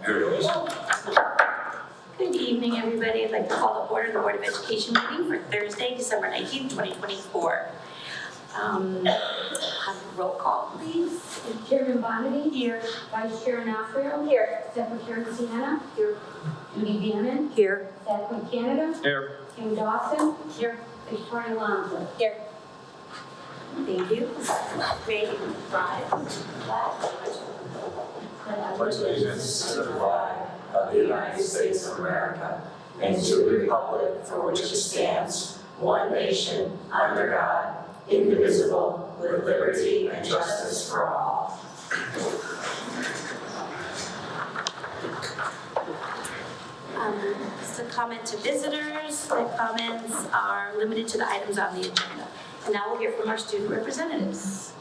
Good evening, everybody. I'd like to call to order the Board of Education meeting for Thursday, December 19th, 2024. Have a roll call, please. Chairman Bonity. Here. Vice Chair Nafrio. Here. Secretary Sienna. Here. Judy Bannon. Here. Zachary Canada. Here. Kim Dawson. Here. Victoria Alonso. Here. Thank you. Ready, rise. Pledge allegiance to the flag of the United States of America and to the republic for which it stands, one nation, under God, indivisible, with liberty and justice for all. Just a comment to visitors. The comments are limited to the items on the agenda. And now we'll hear from our student representatives.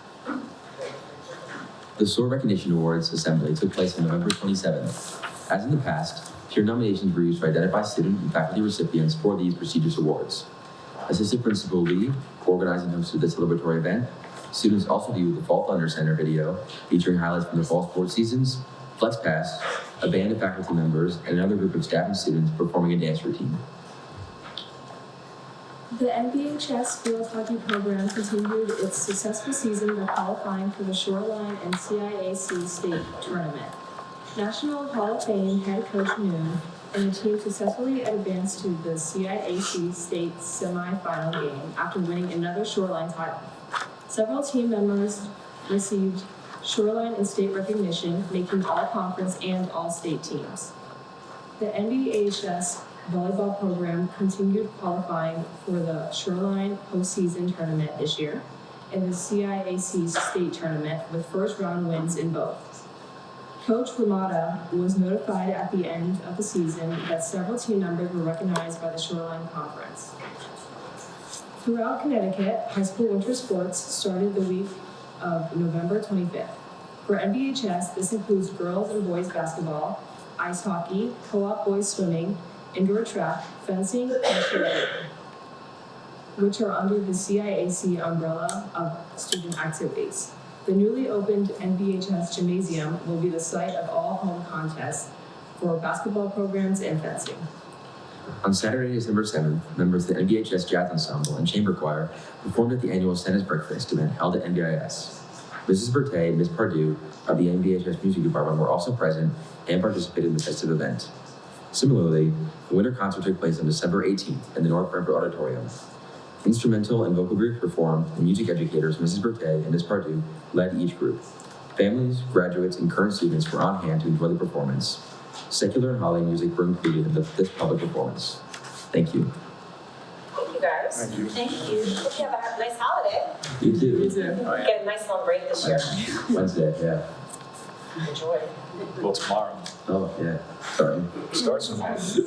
The SOAR Recognition Awards Assembly took place on November 27th. As in the past, peer nominations were used to identify student and faculty recipients for these prestigious awards. Assistant Principal Lee organized and hosted the celebratory event. Students also viewed the Fall Thunder Center video featuring highlights from the fall sports seasons, Flex Pass, a band of faculty members, and another group of staff and students performing a dance routine. The NBHS field hockey program continued its successful season by qualifying for the Shoreline and CIAC state tournament. National Hall of Fame head coach Noon and the team successfully advanced to the CIAC state semifinal game after winning another Shoreline title. Several team members received Shoreline and state recognition, making all-conference and all-state teams. The NBHS volleyball program continued qualifying for the Shoreline postseason tournament this year and the CIAC state tournament with first-round wins in both. Coach Ramada was notified at the end of the season that several team members were recognized by the Shoreline Conference. Throughout Connecticut, high school winter sports started the week of November 25th. For NBHS, this includes girls and boys basketball, ice hockey, co-op boys swimming, indoor track, fencing, and cheerleading, which are under the CIAC umbrella of student activities. The newly opened NBHS Gymnasium will be the site of all home contests for basketball programs and fencing. On Saturday, December 7th, members of the NBHS Jazz Ensemble and Chamber Choir performed at the annual Senate Breakfast event held at NBIS. Mrs. Bertay and Ms. Pardue of the NBHS Music Department were also present and participated in the festive event. Similarly, the winter concert took place on December 18th in the North Branford Auditorium. Instrumental and vocal groups performed, and music educators Mrs. Bertay and Ms. Pardue led each group. Families, graduates, and current students were on hand to enjoy the performance. Secular and holiday music were included in this public performance. Thank you. Thank you, guys. Thank you. Thank you. Hope you have a nice holiday. You too. Get a nice long break this year. Wednesday, yeah. Enjoy. Well, tomorrow. Oh, yeah. Sorry. Starts on Wednesday.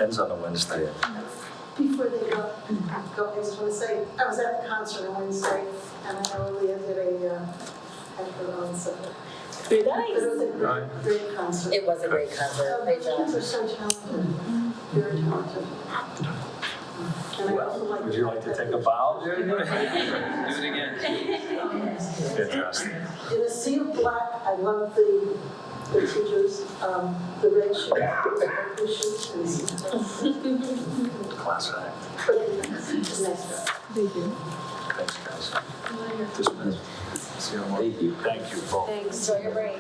Ends on a Wednesday. Before they go, I just want to say, I was at the concert on Wednesday, and I know Leah did had her own supper. But it was a great concert. It was a great concert. Great The job. kids are so talented, very talented. And I also like. Would you like to take a bow? Do it again. Fantastic. In a sea of black, I love the teachers, the red shoes, the blue shoes, and Class act. nice job. Thank you. Thanks, guys. Dismissed. See you tomorrow. Thank you. Thank you, Paul. Thanks. Enjoy your break.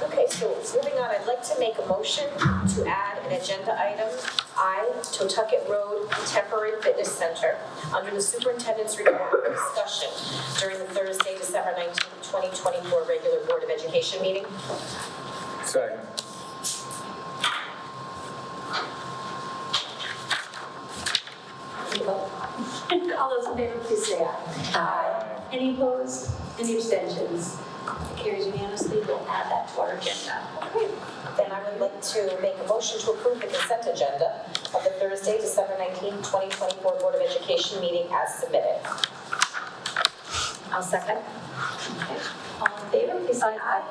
Okay, so moving on, I'd like to make a motion to add an agenda item, Totucket Road Temporary Fitness Center, under the superintendent's report for discussion during the Thursday, December 19th, 2024 regular Board of Education meeting. Second. All those in favor, please say aye. Aye. Any opposed? Any abstentions? It carries unanimously. We'll add that to our agenda. Okay, then I would like to make a motion to approve the consent agenda of the Thursday, December 19th, 2024 Board of Education meeting as submitted. I'll second. Okay. All in favor, please say aye.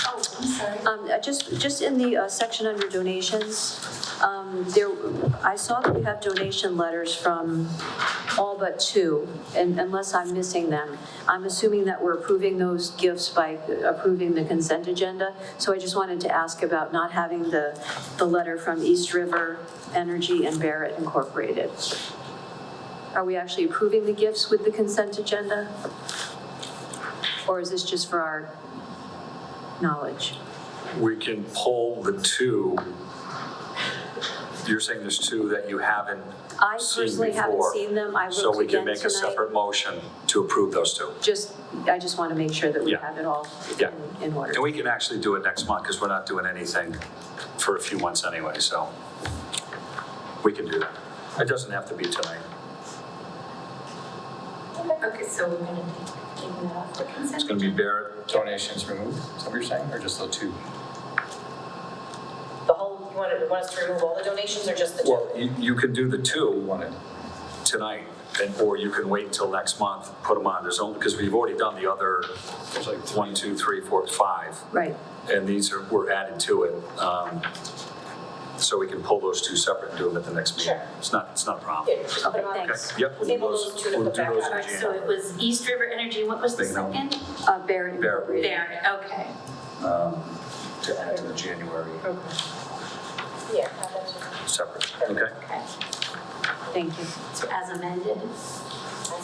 Oh, I'm sorry. Just in the section under donations, I saw that we have donation letters from all but two, and unless I'm missing them. I'm assuming that we're approving those gifts by approving the consent agenda. So I just wanted to ask about not having the letter from East River Energy and Barrett Incorporated. Are we actually approving the gifts with the consent agenda? Or is this just for our knowledge? We can pull the two. You're saying there's two that you haven't I seen personally haven't before. seen them. I So looked we can again make a tonight. separate motion to approve those two. I just want to make sure that we Yeah. have it all Yeah. in order. And we can actually do it next month because we're not doing anything for a few months anyway, so we can do that. It doesn't have to be tonight. Okay, so we're gonna take that off the consent. It's going to be Barrett. Donations removed, is that what you're saying, or just the two? The whole, you want us to remove all the donations or just the two? Well, you can do the We two wanted. tonight, or you can wait until next month, put them on. There's only, because we've already done the other, There's like 1, 2, 3, 4, 5. Right. And were added to it. So we can pull those two separate and do them at the next meeting. Sure. It's not a problem. Yeah, just put them on. Okay, Thanks. yep, we'll do Table those, those two to we'll put do back those on. in All right, so January. it was East River Energy, what was the Big number. second? Barrett Incorporated. Barrett, okay. To add to the January Yeah, that's separate, okay? Okay, Thank you. so as amended,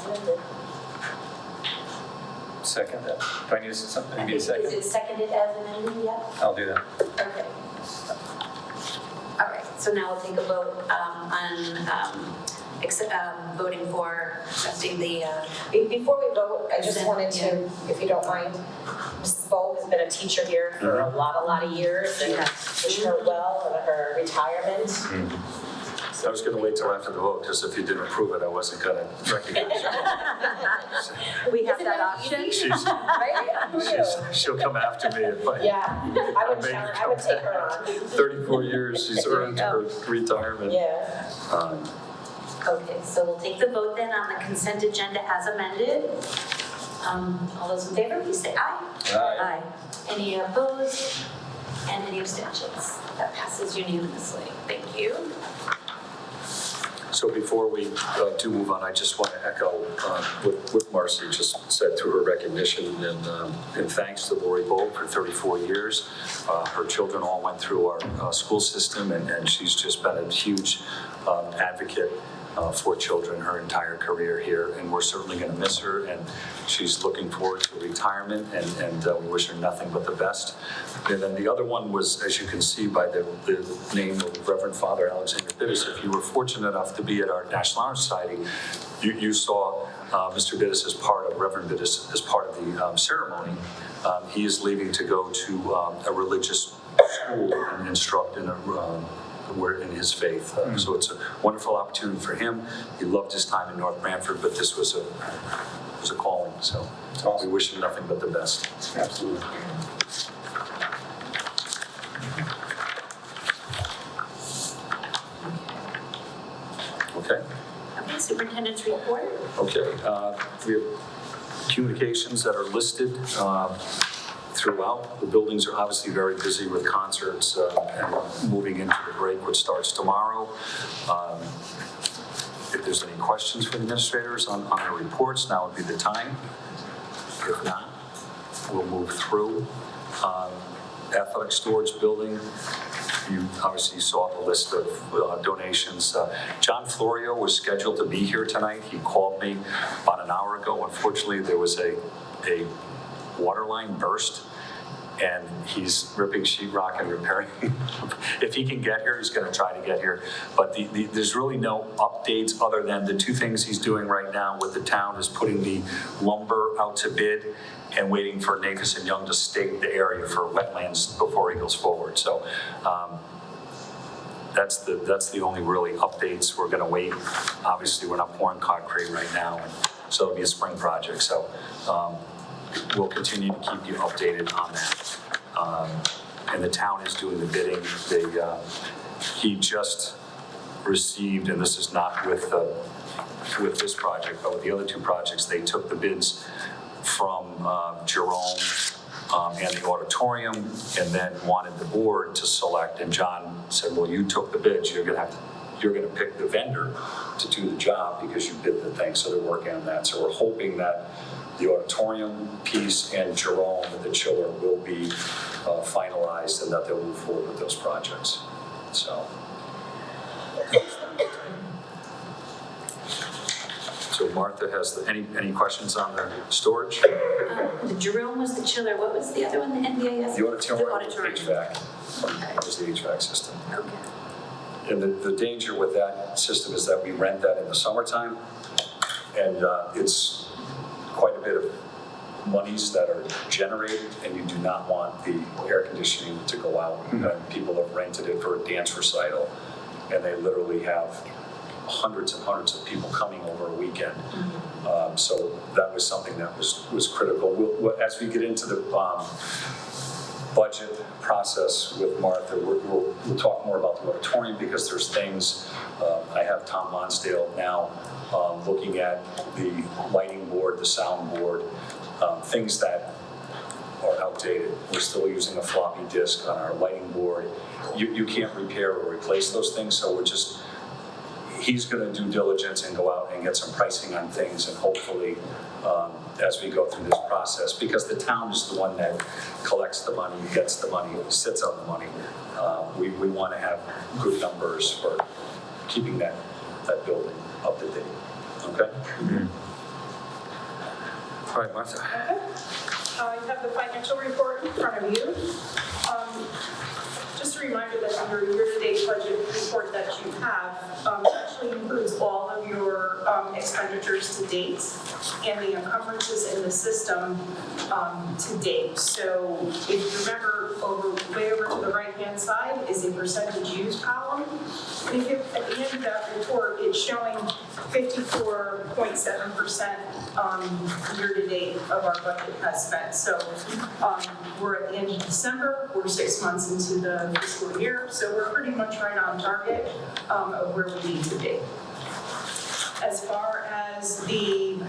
amended. Second, do I need something, you need a is second? it seconded as amended yet? I'll do that. Okay. All right, so now we'll take a vote voting for accepting the, Before we vote, I just Consent, wanted to, if you don't mind, Mrs. Bo has been a teacher here for a lot of years, and wish her well in her retirement. I was gonna wait till after the vote, just if you didn't approve it, I wasn't gonna recognize her. We have that option? She'll come after me if I. Yeah, I would Make challenge, her I would come take back. her on. 34 years, she's earned her retirement. Yeah. okay, so we'll take the vote then on the consent agenda as amended. All those in favor, please say aye. Aye. Any opposed? And any abstentions? That passes unanimously. Thank you. So before we do move on, I just want to echo what Marcy just said through her recognition and thanks to Lori Bolt for 34 years. Her children all went through our school system and she's just been a huge advocate for children her entire career here, and we're certainly going to miss her, and she's looking forward to retirement, and we wish her nothing but the best. And then the other one was, as you can see by the name of Reverend Father Alexander Bittis, if you were fortunate enough to be at our National Honor Society, you saw Mr. Bittis as part of, Reverend Bittis as part of the ceremony. He is leaving to go to a religious school and instruct in in his faith. So it's a wonderful opportunity for him. He loved his time in North Branford, but this was a calling. So we wish him nothing but the best. Absolutely. Okay. Okay, superintendent's report. Okay. We have communications that are listed throughout. The buildings are obviously very busy with concerts and moving into the break, which starts tomorrow. If there's any questions for the administrators on the reports, now would be the time. If not, we'll move through. Athletic storage building, you obviously saw the list of donations. John Florio was scheduled to be here tonight. He called me about an hour ago. Unfortunately, there was a water line burst, and he's ripping sheetrock and repairing. If he can get here, he's going to try to get here. But there's really no updates other than the two things he's doing right now with the town is putting the lumber out to bid and waiting for Nagus and Young to stake the area for wetlands before he goes forward. So that's the only really updates. We're going to wait. Obviously, we're not pouring concrete right now, so it'll be a spring project. So we'll continue to keep you updated on that. And the town is doing the bidding. He just received, and this is not with this project, but with the other two projects, they took the bids from Jerome and the auditorium, and then wanted the board to select, and John said, well, you took the bids, you're gonna pick the vendor to do the job because you bid the thing, so they're working on that. So we're hoping that the auditorium piece and Jerome and the chiller will be finalized and that they'll move forward with those projects, so. So Martha has, any questions on the storage? The Jerome was the chiller, what was the other one, the NBAS? The auditorium, The auditorium. HVAC. That was the HVAC system. Okay. And the danger with that system is that we rent that in the summertime, and it's quite a bit of monies that are generated, and you do not want the air conditioning to go out. And people have rented it for a dance recital, and they literally have hundreds and hundreds of people coming over a weekend. So that was something that was critical. As we get into the budget process with Martha, we'll talk more about the auditorium because there's things, I have Tom Lonsdale now looking at the lighting board, the sound board, things that are outdated. We're still using a floppy disk on our lighting board. You can't repair or replace those things, so he's going to do diligence and go out and get some pricing on things, and hopefully as we go through this process, because the town is the one that collects the money, gets the money, sits on the money. We want to have good numbers for keeping that building up to date. Okay? All right, Martha. Okay. You have the financial report in front of you. Just a reminder that your year-to-date budget report that you have actually includes all of your expenditures to date and the encumbrances in the system to date. So if you remember, way over to the right-hand side is a percentage used column. And at the end of that report, it's showing 54.7% year-to-date of our budget has spent. So we're at the end of December, we're 6 months into the fiscal year, so we're pretty much right on target of where we need to be. As far as the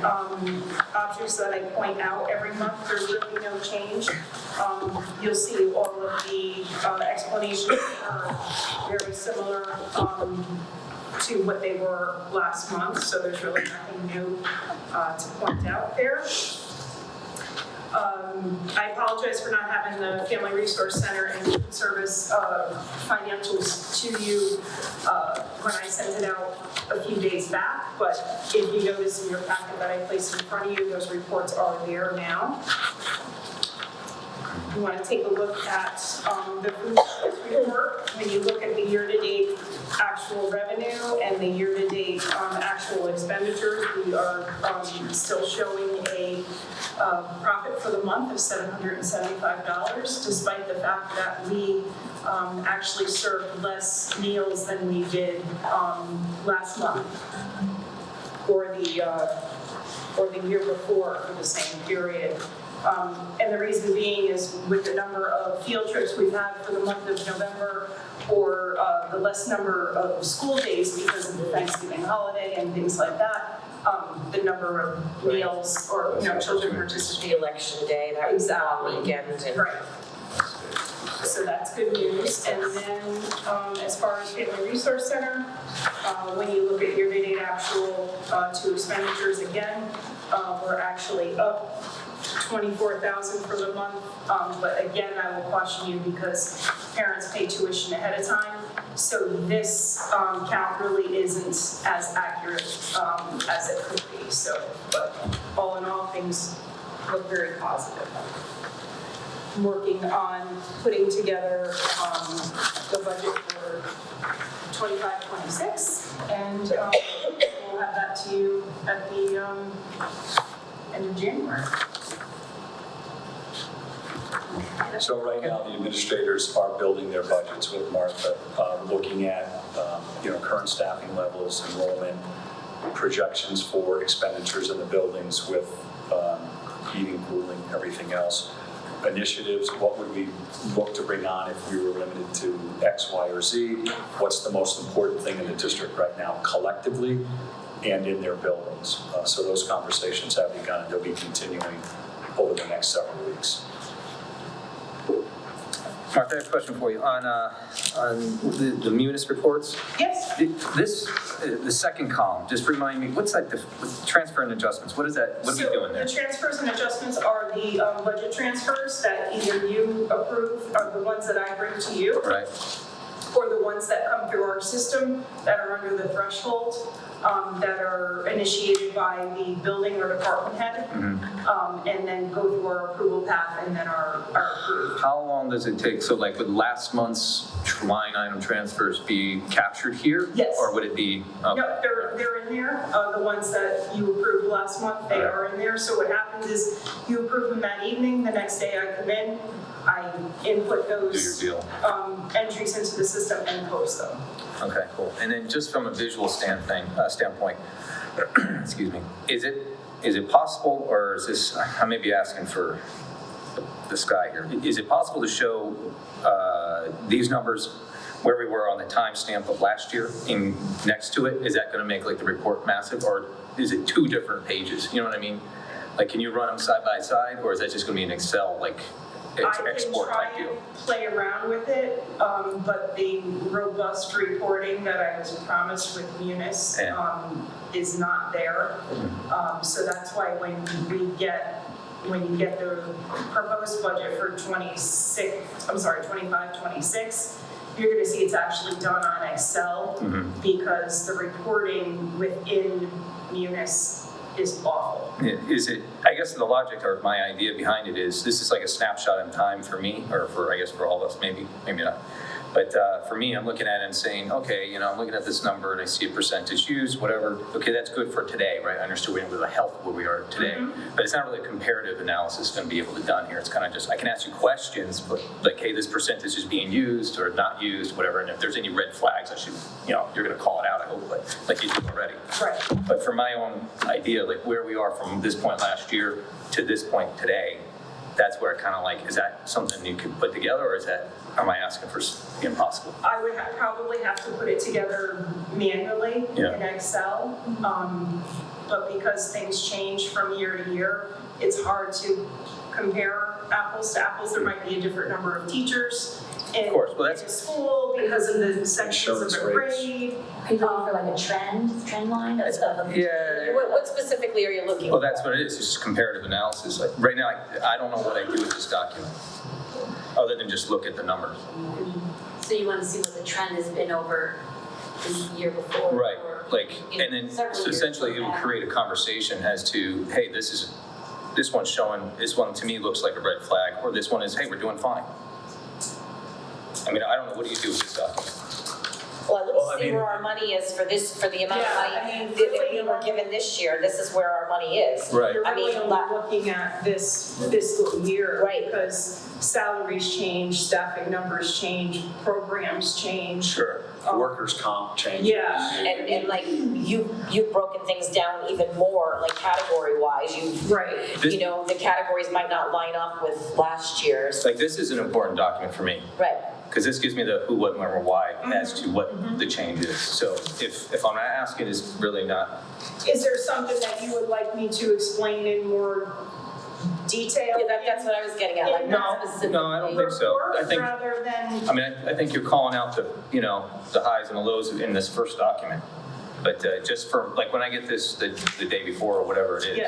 objects that I point out every month, there's really no change. You'll see all of the explanations are very similar to what they were last month, so there's really nothing new to point out there. I apologize for not having the Family Resource Center and Food Service financials to you when I sent it out a few days back, but if you notice in your packet that I placed in front of you, those reports are there now. You want to take a look at the food service report. When you look at the year-to-date actual revenue and the year-to-date actual expenditures, we are still showing a profit for the month of $775, despite the fact that we actually served less meals than we did last month or the year before for the same period. And the reason being is with the number of field trips we've had for the month of November, or the less number of school days because of the Thanksgiving holiday and things like that, the number of meals or children participate. The election day, that was Exactly. weekend. And Right. So that's good news. And then as far as Family Resource Center, when you look at year-to-date actual to expenditures again, we're actually up 24,000 for the month, but again, I will caution you because parents pay tuition ahead of time, so this count really isn't as accurate as it could be. So, but all in all, things look very positive. I'm working on putting together the budget for 25-26, and we'll have that to you at the end of January. So right now, the administrators are building their budgets with Martha, looking at current staffing levels, enrollment, projections for expenditures in the buildings with heating, cooling, everything else. Initiatives, what would we look to bring on if we were limited to X, Y, or Z? What's the most important thing in the district right now collectively and in their buildings? So those conversations have begun and they'll be continuing over the next several weeks. Martha, I have a question for you. On the munis reports, Yes? the second column, just remind me, what's that, the transfer and adjustments? What is that, what are we doing there? So the transfers and adjustments are the budget transfers that either you approve, or the ones that I bring to you, Right. or the ones that come through our system that are under the threshold, that are initiated by the building or department head, and then go through our approval path and then are approved. How long does it take? So like would last month's line item transfers be captured here? Yes. Or would it be? Okay. No, they're in there, the ones that you approved last month, they are in there. So what happens is you approve them that evening, the next day I come in, I input those Do your deal. entries into the system and post them. Okay, cool. And then just from a visual standpoint, excuse me, is it possible, or is this, I may be asking for the sky here, is it possible to show these numbers where we were on the timestamp of last year in next to it? Is that going to make like the report massive, or is it two different pages? You know what I mean? Like, can you run them side by side, or is that just going to be an Excel like export type I deal? can play around with it, but the robust reporting that I was promised with Munis is not there. So that's why when you get the proposed budget for 25, 26, you're gonna see it's actually done on Excel because the reporting within Munis is awful. Is it, I guess the logic or my idea behind it is, this is like a snapshot in time for me, or for, I guess for all of us, maybe not. But for me, I'm looking at it and saying, okay, you know, I'm looking at this number and I see a percentage used, whatever. Okay, that's good for today, right? I understood with the health where we are today. But it's not really a comparative analysis going to be able to be done here. It's kind of just, I can ask you questions, but like, hey, this percentage is being used or not used, whatever. And if there's any red flags, I should, you know, you're going to call it out, I hope, like you did already. Right. But for my own idea, like where we are from this point last year to this point today, that's where it kind of like, is that something you could put together, or is that, am I asking for the impossible? I would probably have to put it together manually in Excel, but because things change from year to year, it's hard to compare apples to apples. There might be a different number of teachers in the school because of the sections of the grade. Are you looking for like a trend line of Yeah. What specifically are you looking for? Well, that's what it is, it's just comparative analysis. Like right now, I don't know what I do with this document, other than just look at the numbers. So you want to see what the trend has been over the year before? Right, or, like, you know, and then several so years essentially it from would now. create a conversation as to, hey, this one's showing, this one to me looks like a red flag, or this one is, hey, we're doing fine. I mean, I don't know, what do you do with this document? Well, let's see where our money is for this, for the amount of money that we were given this year. This is where our money is. Right. You're I really mean, only looking at this fiscal year. Right. Because salaries change, staffing numbers change, programs change. Sure. Workers' comp changes. Yeah. And like, you've broken things down even more, like category-wise. Right. You know, the categories might not line up with last year's. Like, this is an important document for me, Right. because this gives me the who, what, when, or why as to what the change is. So if I'm not asking, it's really not. Is there something that you would like me to explain in more detail? Yeah, that's what I was getting at, like not specifically. No, I don't think so. I think, Rather than, I mean, I think you're calling out the, you know, the highs and the lows in this first document. But just for, like, when I get this the day before or whatever it is,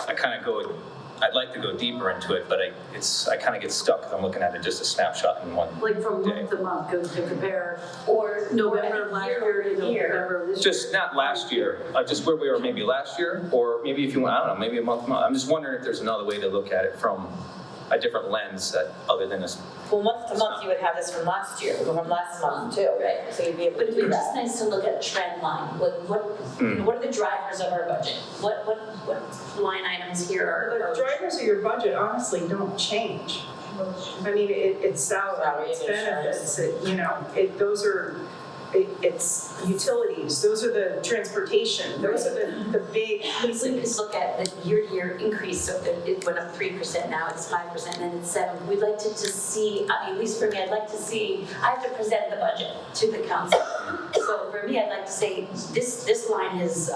I kind of go, I'd like to go deeper into it, but I kind of get stuck because I'm looking at it just a snapshot in one Like from day. month to month, to compare Or November of last year to November of this year. Just not last year, just where we were maybe last year, or maybe if you want, I don't know, maybe a month. I'm just wondering if there's another way to look at it from a different lens that other than this. Well, month to month, you would have this from last year, from last month too. Right. So you'd be able But to it'd be do just that. nice to look at a trend line. What you know, what are the drivers of our budget? What line items here are? the drivers of your budget honestly don't change. I mean, it's salary, it's benefits, those are, it's utilities, those are the transportation, those are the big We pieces. could look at the year-to-year increase, so if it went up 3%, now it's 5%, and then it's 7%. We'd like to just see, I mean, at least for me, I'd like to see, I have to present the budget to the council. So for me, I'd like to say, this line has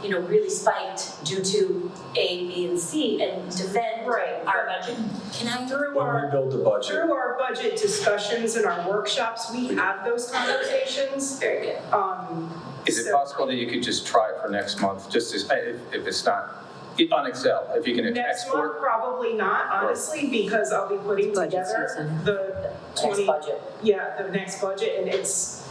really spiked due to A, B, and C and defend Right. our budget. Can I? Through When we our, build the budget, through our budget discussions and our workshops, we have those conversations. Very good. Is it So- possible that you could just try it for next month, just as, if it's not, on Excel, if you can Next export? month, probably not, honestly, because I'll be putting Budget together season. the Next budget. the next budget, and it's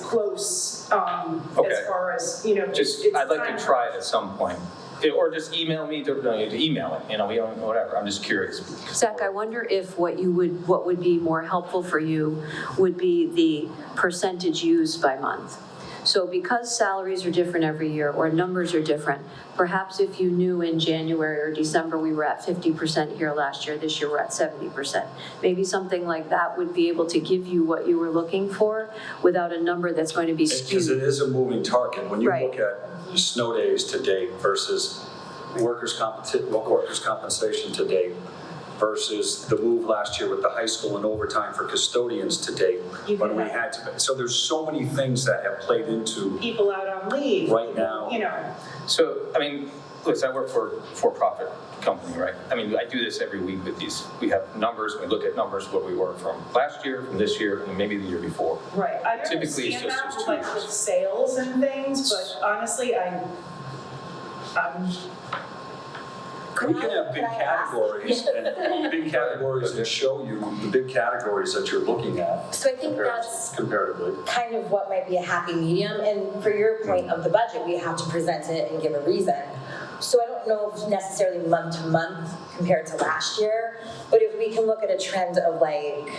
close, Okay. as far as, Just, it's I'd like time to try it at some point. Or just email me, to email it, we don't, whatever, I'm just curious. Zach, I wonder if what would be more helpful for you would be the percentage used by month. So because salaries are different every year, or numbers are different, perhaps if you knew in January or December, we were at 50% here last year, this year we're at 70%. Maybe something like that would be able to give you what you were looking for without a number that's going to be because skewed. it is a moving target. When you Right. look at snow days to date versus workers' compensation to date versus the move last year with the high school and overtime for custodians to date, when we had to. So there's so many things that have played into people out on leave. right now. So, listen, I work for a for-profit company, right? I do this every week with these. We have numbers, we look at numbers, what we were from last year, from this year, and maybe the year before. Right, I Typically, it's understand just that those with 2 like years. with sales and things, but honestly, We can have big categories and show you the big categories that you're looking at. So I think that's Comparatively. kind of what might be a happy medium, and for your point of the budget, we have to present it and give a reason. So I don't know if necessarily month to month compared to last year, but if we can look at a trend of like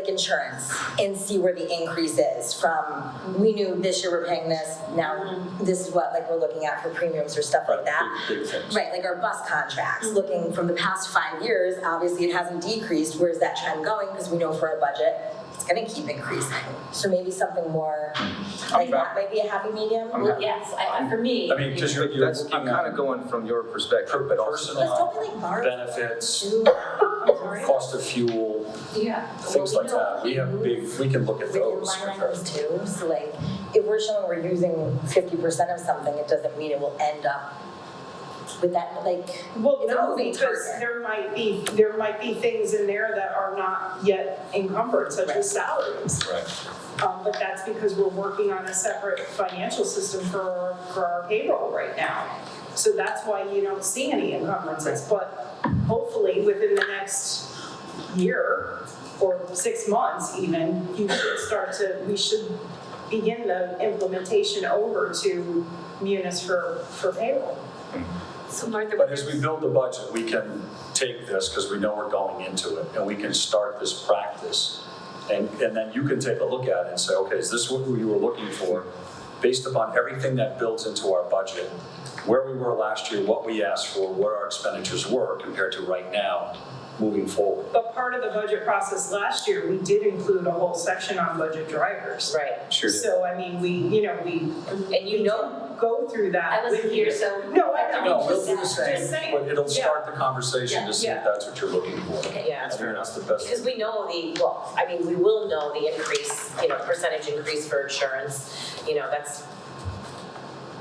insurance and see where the increase is from, we knew this year we're paying this, now this is what we're looking at for premiums or stuff like that. Big things. Right, like our bus contracts, looking from the past 5 years, obviously it hasn't decreased. Where's that trend going? Because we know for our budget, it's gonna keep increasing. So maybe something more, that might be a happy medium. Yes, for me. Because you're That's, looking I'm kind of at going from your perspective, but also. Let's personal don't be like Barbie. benefits, cost of fuel, Yeah. things like that. We can look at Within those. line items too, so if we're showing we're using 50% of something, it doesn't mean it will end up with that, well, it's a no, moving because target. there might be things in there that are not yet encumbered, such as salaries. Right. But that's because we're working on a separate financial system for our payroll right now. So that's why you don't see any encumbrances, but hopefully within the next year or 6 months even, we should begin the implementation over to Munis for payroll. So Martha, But as we build the budget, we can take this, because we know we're going into it, and we can start this practice. And then you can take a look at it and say, okay, is this what we were looking for? Based upon everything that builds into our budget, where we were last year, what we asked for, what our expenditures were compared to right now, moving forward. But part of the budget process last year, we did include a whole section on budget drivers. Right. Sure did. So, we go through that. I wasn't with here, you. so. No, I know. No, we'll do the Just same, saying. but it'll start the conversation to see if Yeah. that's what you're looking for. Yeah. I think that's the best. Because we know we will know the increase, percentage increase for insurance, that's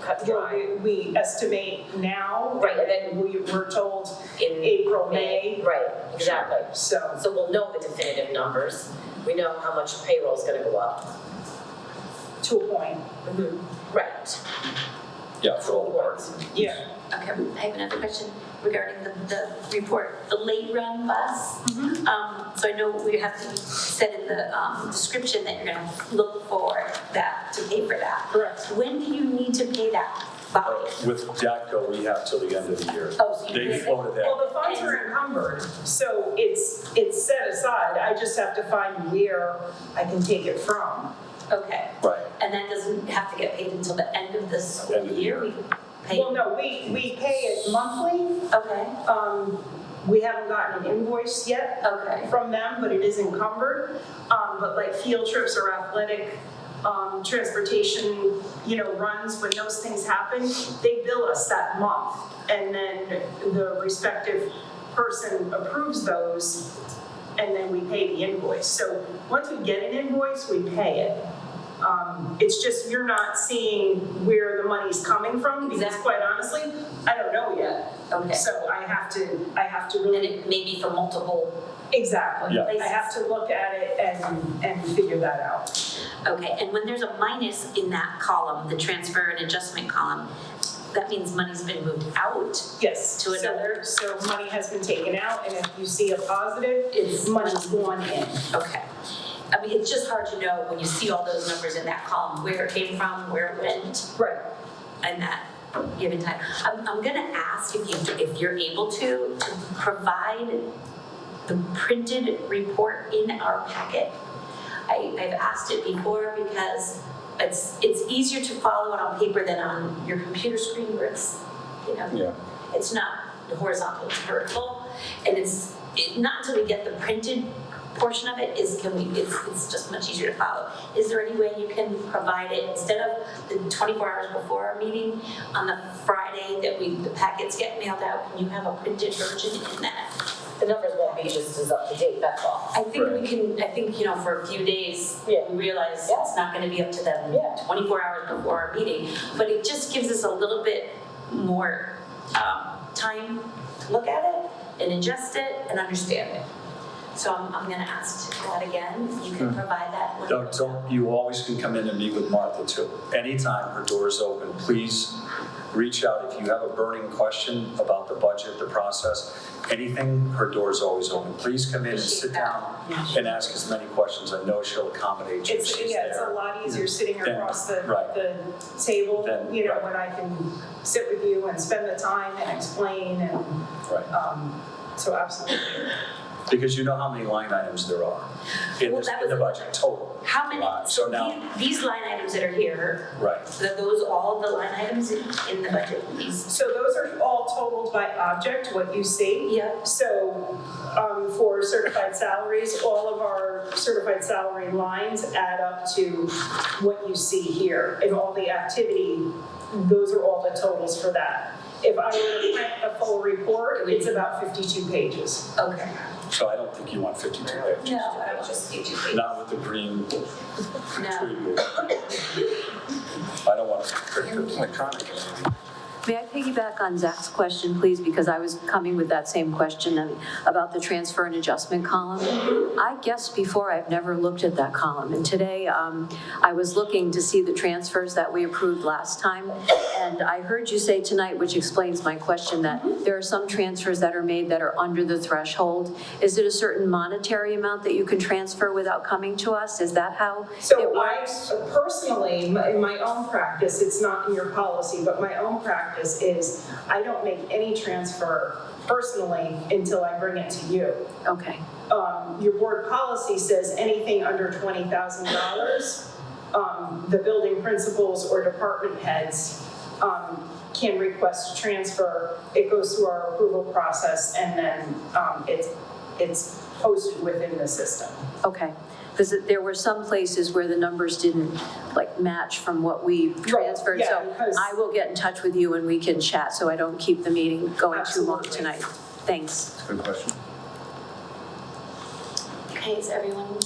cut and Well, dry. we estimate now, Right, and and we're told In April, May. Right, exactly. So, So we'll know the definitive numbers. We know how much payroll's gonna go up. to a point, Right. Yeah, for all the parts. yeah. Okay, I have another question regarding the report, the late run bus. So I know we have to set in the description that you're gonna look for that, to pay for that. Correct. When do you need to pay that by? With DATCO, we have till the end of the year. Oh, so you They did it. floated that. Well, the funds are encumbered, so it's set aside. I just have to find where I can take it from. Okay, Right. and that doesn't have to get paid until the end of the school End of the year. year? We pay? Well, no, we pay it monthly. Okay, We haven't gotten an invoice yet okay. from them, but it is encumbered. But like field trips or athletic transportation, runs, when those things happen, they bill us that month. And then the respective person approves those, and then we pay the invoice. So once we get an invoice, we pay it. It's just you're not seeing where the money's coming from, because Exactly. quite honestly, I don't know yet. Okay. So I have to really. And it may be for multiple. Exactly. Yeah. I have to look at it and figure that out. Okay, and when there's a minus in that column, the transfer and adjustment column, that means money's been moved out. Yes. To another- So money has been taken out, and if you see a positive, It's money's gone in. Okay. I mean, it's just hard to know when you see all those numbers in that column, where it came from, where it went, Right. and that given time. I'm gonna ask if you're able to provide the printed report in our packet. I've asked it before because it's easier to follow it on paper than on your computer screen where it's, Yeah. it's not horizontal, it's vertical. And it's not until we get the printed portion of it it's just much easier to follow. Is there any way you can provide it instead of the 24 hours before our meeting on the Friday that the packets get mailed out? Can you have a printed version in that? The numbers won't be just as up to date, that's all. I think we can, for a few days, Yeah. we realize Yeah. it's not gonna be up to them Yeah. 24 hours before our meeting, but it just gives us a little bit more time to look at it and ingest it and understand it. So I'm gonna ask that again, if you can provide that. when it goes out. You always can come in and meet with Martha too. Anytime her door is open, please reach out. If you have a burning question about the budget, the process, anything, her door is always open. Please come in and sit down and ask as many questions. I know she'll accommodate you. It's She's it's a there. lot easier sitting Then- across the right. table, Then- right. when I can sit with you and spend the time and explain and, Right. so absolutely. Because you know how many line items there are in Well, this, that in the was- budget, total. How many, So now, these line items that are here, right. are those all the line items in the budget? These, So those are all totaled by object, what you see. yeah, So, for certified salaries, all of our certified salary lines add up to what you see here. And all the activity, those are all the totals for that. If I were to print a full report, it's about 52 pages. okay. So I don't think you want 52 pages. No, I don't just need to. Not with the green No. preview. I don't want to. Electronic. May I piggyback on Zach's question, please, because I was coming with that same question about the transfer and adjustment column. I guessed before I've never looked at that column, and today I was looking to see the transfers that we approved last time, and I heard you say tonight, which explains my question, that there are some transfers that are made that are under the threshold. Is it a certain monetary amount that you can transfer without coming to us? Is that how it So works? I personally, in my own practice, it's not in your policy, but my own practice is I don't make any transfer personally until I bring it to you. Okay. Your board policy says anything under $20,000, the building principals or department heads can request a transfer. It goes through our approval process, and then it's posted within the system. Okay, because there were some places where the numbers didn't match from what we transferred. yeah, So because- I will get in touch with you and we can chat so I don't keep the meeting going too long Absolutely. tonight. Thanks. Good question. Okay, is everyone?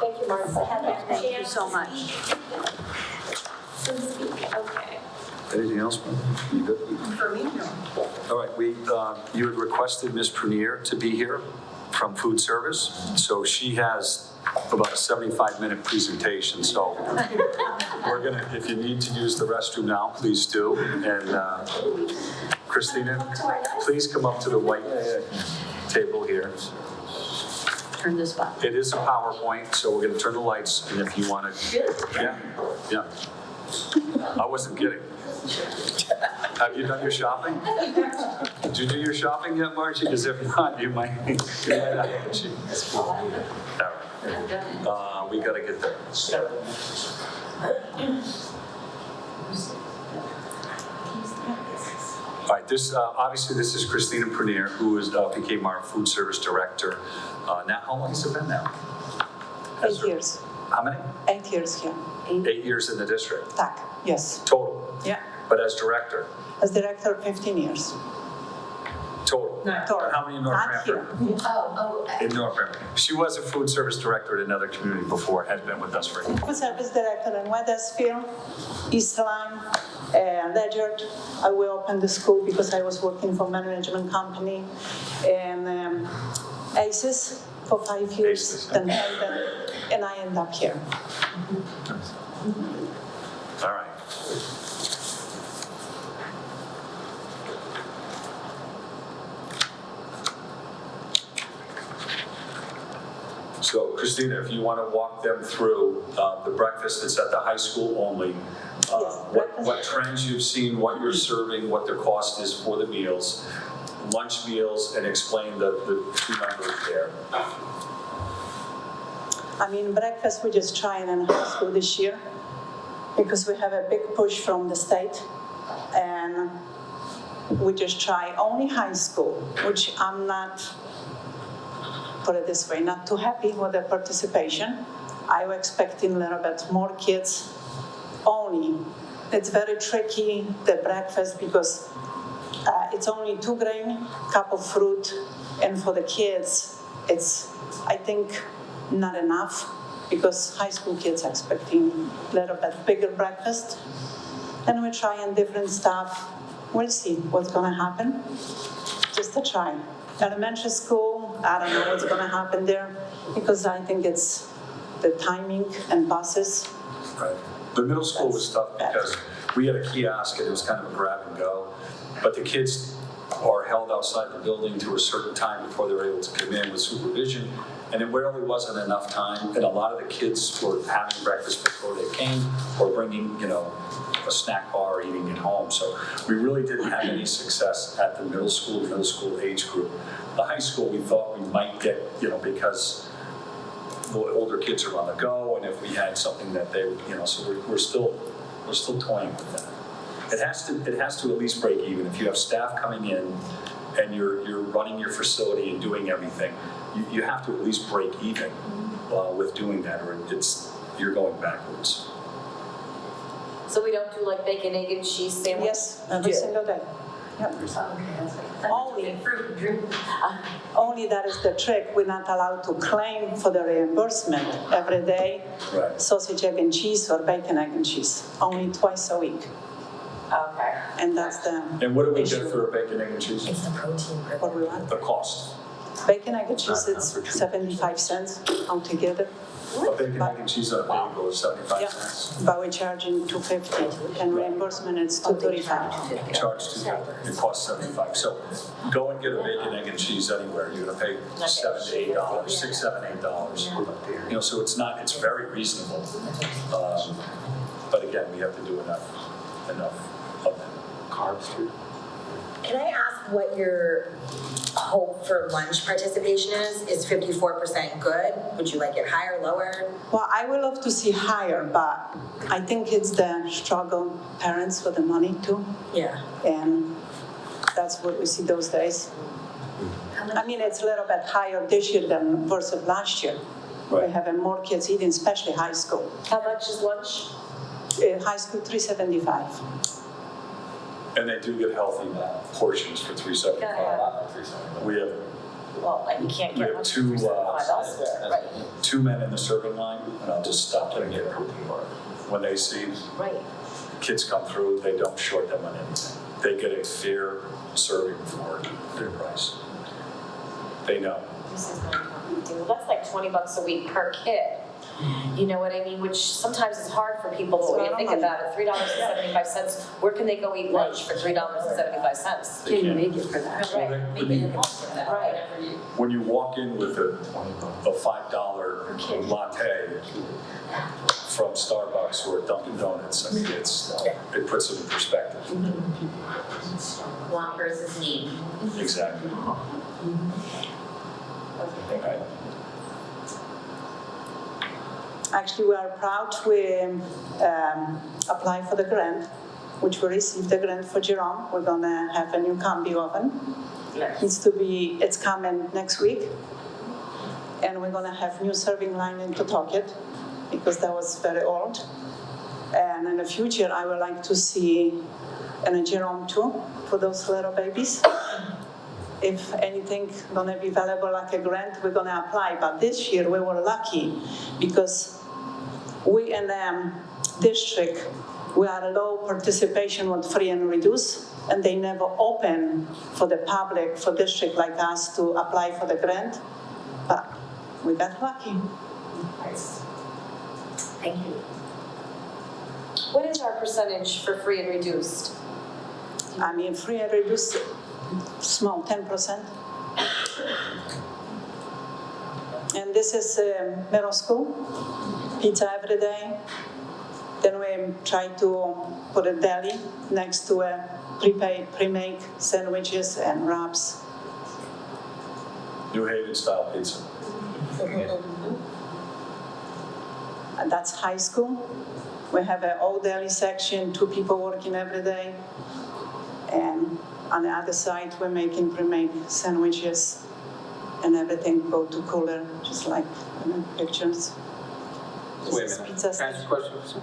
Thank you, Martha. Thank you so much. Okay. Anything else, Martha? You good? For me, no. All right, you had requested Ms. Prunier to be here from food service, so she has about a 75-minute presentation, so we're gonna, if you need to use the restroom now, please do. And Christina, please come up to the white table here. Turn this back. It is a PowerPoint, so we're gonna turn the lights, and if you wanna. Yeah, yeah. I wasn't kidding. Have you done your shopping? Did you do your shopping yet, Margie? Because if not, you might not have to. All right. We gotta get there. All right, obviously this is Christina Prunier, who became our food service director. Now, how long has it been now? 8 years. How many? 8 years here. 8 years in the district, Tak, yes. total. Yeah. But as director, As director, 15 years. Total. Total. How many in North Not here. Branford? In North Branford. She was a food service director at another community before, has been with us for 8 years. Food service director in Wethersfield, East Lyme, Ledyard. I will open the school because I was working for management company, and ACES for 5 years, ACES, then Herndon, and I end up here. All right. So Christina, if you want to walk them through the breakfast that's at the high school only, Yes, breakfast. what trends you've seen, what you're serving, what their cost is for the meals, lunch meals, and explain the two numbers there. I mean, breakfast, we're just trying in high school this year because we have a big push from the state. And we just try only high school, which I'm not, put it this way, not too happy with the participation. I was expecting a little bit more kids only. It's very tricky, the breakfast, because it's only 2 grain, cup of fruit, and for the kids, it's, I think, not enough, because high school kids are expecting a little bit bigger breakfast. And we're trying different stuff. We'll see what's gonna happen, just a try. Elementary school, I don't know what's gonna happen there, because I think it's the timing and buses. Right. The middle school was tough because we had a kiosk and it was kind of a grab and go, but the kids are held outside the building to a certain time before they're able to come in with supervision, and it really wasn't enough time, and a lot of the kids were having breakfast before they came, or bringing, a snack bar or eating at home, so we really didn't have any success at the middle school age group. The high school, we thought we might get, because the older kids are on the go, and if we had something that they, so we're still toying with that. It has to at least break even. If you have staff coming in and you're running your facility and doing everything, you have to at least break even with doing that, or you're going backwards. So we don't do like bacon, egg, and cheese sandwich? Yes, every single day. Yep. Only, only that is the trick. We're not allowed to claim for the reimbursement every day. Right. Sausage, egg, and cheese, or bacon, egg, and cheese. Only twice a week. Okay. And that's the And what do we issue. get for a bacon, egg, and cheese? It's the protein. What we want. The cost. Bacon, egg, and cheese, it's 75 cents altogether. A bacon, egg, and cheese on a bagel is 75 Yeah. cents. But we're charging $2.50, and reimbursement is $2.35. Charge it costs 75. So go and get a bacon, egg, and cheese anywhere. You're gonna pay $7 to $8, $6, $7, $8. So it's very reasonable. But again, we have to do enough of them. Carbs too. Can I ask what your hope for lunch participation is? Is 54% good? Would you like it higher, lower? Well, I would love to see higher, but I think it's the struggle parents for the money too. Yeah. And that's what we see those days. I mean, it's a little bit higher this year than versus last year. Right. We have more kids eating, especially high school. How much is lunch? High school, $3.75. And they do get healthy portions for $3.75. We have Well, and you can't We get have much two, for $75 elsewhere, right? 2 men in the serving line, and I'll just stop there and get a protein bar. When they see Right. kids come through, they don't short them on anything. They get a fair serving for their price. They know. This is not a big deal. That's like $20 a week per kid. You know what I mean? Which sometimes is hard for people, but when you think about it, $3.75, where can they go eat lunch for $3.75? They can't. Make it for that. Well, Right. they- Right. When you walk in with a $5 latte from Starbucks or Dunkin' Donuts, I mean, it puts it in perspective. Want versus need. Exactly. Right. Actually, we are proud we applied for the grant, which we received the grant for Jerome. We're gonna have a new combi oven. It's coming next week. And we're gonna have new serving line in Pawtucket because that was very old. And in the future, I would like to see in a Jerome too for those little babies. if anything gonna be available like a grant, we're gonna apply. But this year, we were lucky because we in the district, we are low participation with free and reduced, and they never open for the public, for district like us to apply for the grant. But we got lucky. Nice. Thank you. What is our percentage for free and reduced? I mean, free and reduced, small, 10%. And this is middle school, pizza every day. Then we try to put a deli next to a pre-made sandwiches and wraps. New Haven style pizza. And that's high school. We have an old deli section, 2 people working every day. And on the other side, we're making pre-made sandwiches and everything go to cooler, just like in the pictures. Wait a This is minute, pizza can I ask you a question?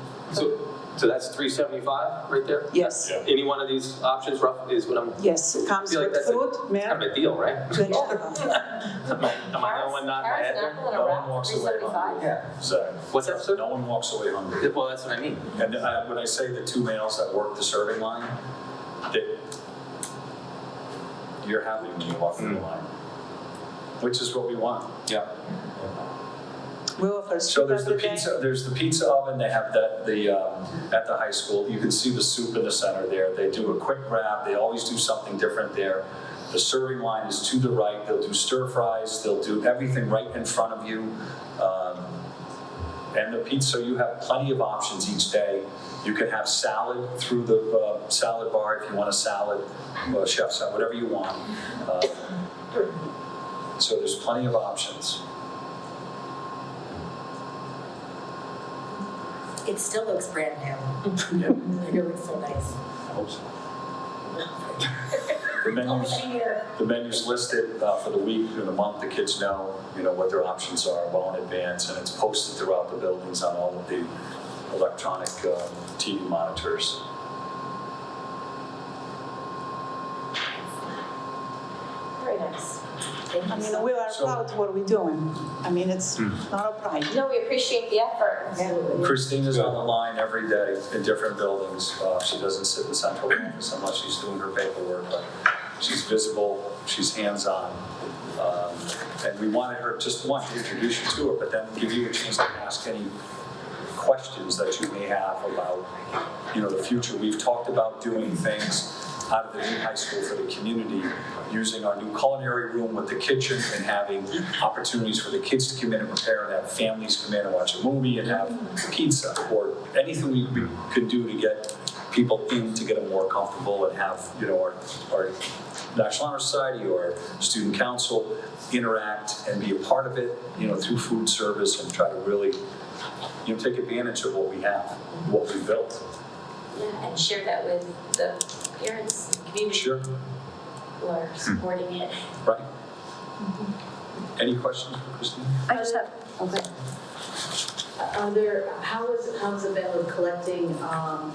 So that's 375 right there? Yes. Yeah. Any one of these options rough is what I'm, Yes, it comes feel like with that's fruit, milk, kind of a deal, right? vegetable. Am I the only one nodding my head there? No one walks away hungry. Yeah. So, What's that, sir? no one walks away hungry. Well, that's what I mean. And when I say the 2 males that work the serving line, you're happy when you walk through the line, which is what we want. Yeah. We offer So soup there's the every day. pizza, there's the pizza oven, they have that, at the high school, you can see the soup in the center there. They do a quick wrap, they always do something different there. The serving line is to the right, they'll do stir fries, they'll do everything right in front of you. And the pizza, you have plenty of options each day. You can have salad through the salad bar if you want a salad, chef salad, whatever you want. So there's plenty of options. It still looks brand new. Yeah. It looks so nice. I hope so. The menu's listed for the week or the month. The kids know, what their options are well in advance, and it's posted throughout the buildings on all of the electronic TV monitors. Very nice. Thank you I mean, so we much. are proud of what we're doing. I mean, it's not a pride. No, we appreciate the effort. Christina's on the line every day in different buildings. She doesn't sit in central office unless she's doing her paperwork, but she's visible, she's hands-on. And we wanted her, just want to introduce you to her, but then give you a chance to ask any questions that you may have about, the future. We've talked about doing things out of the new high school for the community, using our new culinary room with the kitchen and having opportunities for the kids to come in and prepare and have families come in and watch a movie and have pizza, or anything we could do to get people in to get them more comfortable and have, our National Honor Society or Student Council interact and be a part of it, through food service, and try to really, take advantage of what we have, what we built. Yeah, and share that with the parents and community Sure. who are supporting it. Right. Any questions for Christine? I just have, okay. How's it been with collecting the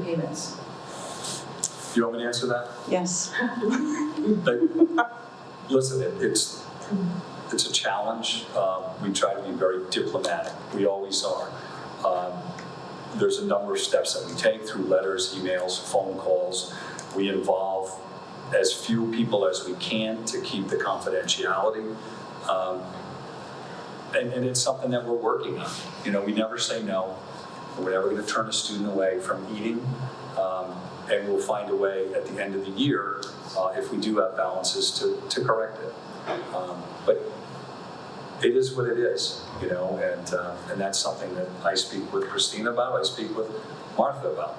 payments? You want me to answer that? Yes. Listen, it's a challenge. We try to be very diplomatic. We always are. There's a number of steps that we take through letters, emails, phone calls. We involve as few people as we can to keep the confidentiality. And it's something that we're working on. We never say no. We're never going to turn a student away from eating. And we'll find a way at the end of the year, if we do have balances, to correct it. But it is what it is, and that's something that I speak with Christina about, I speak with Martha about.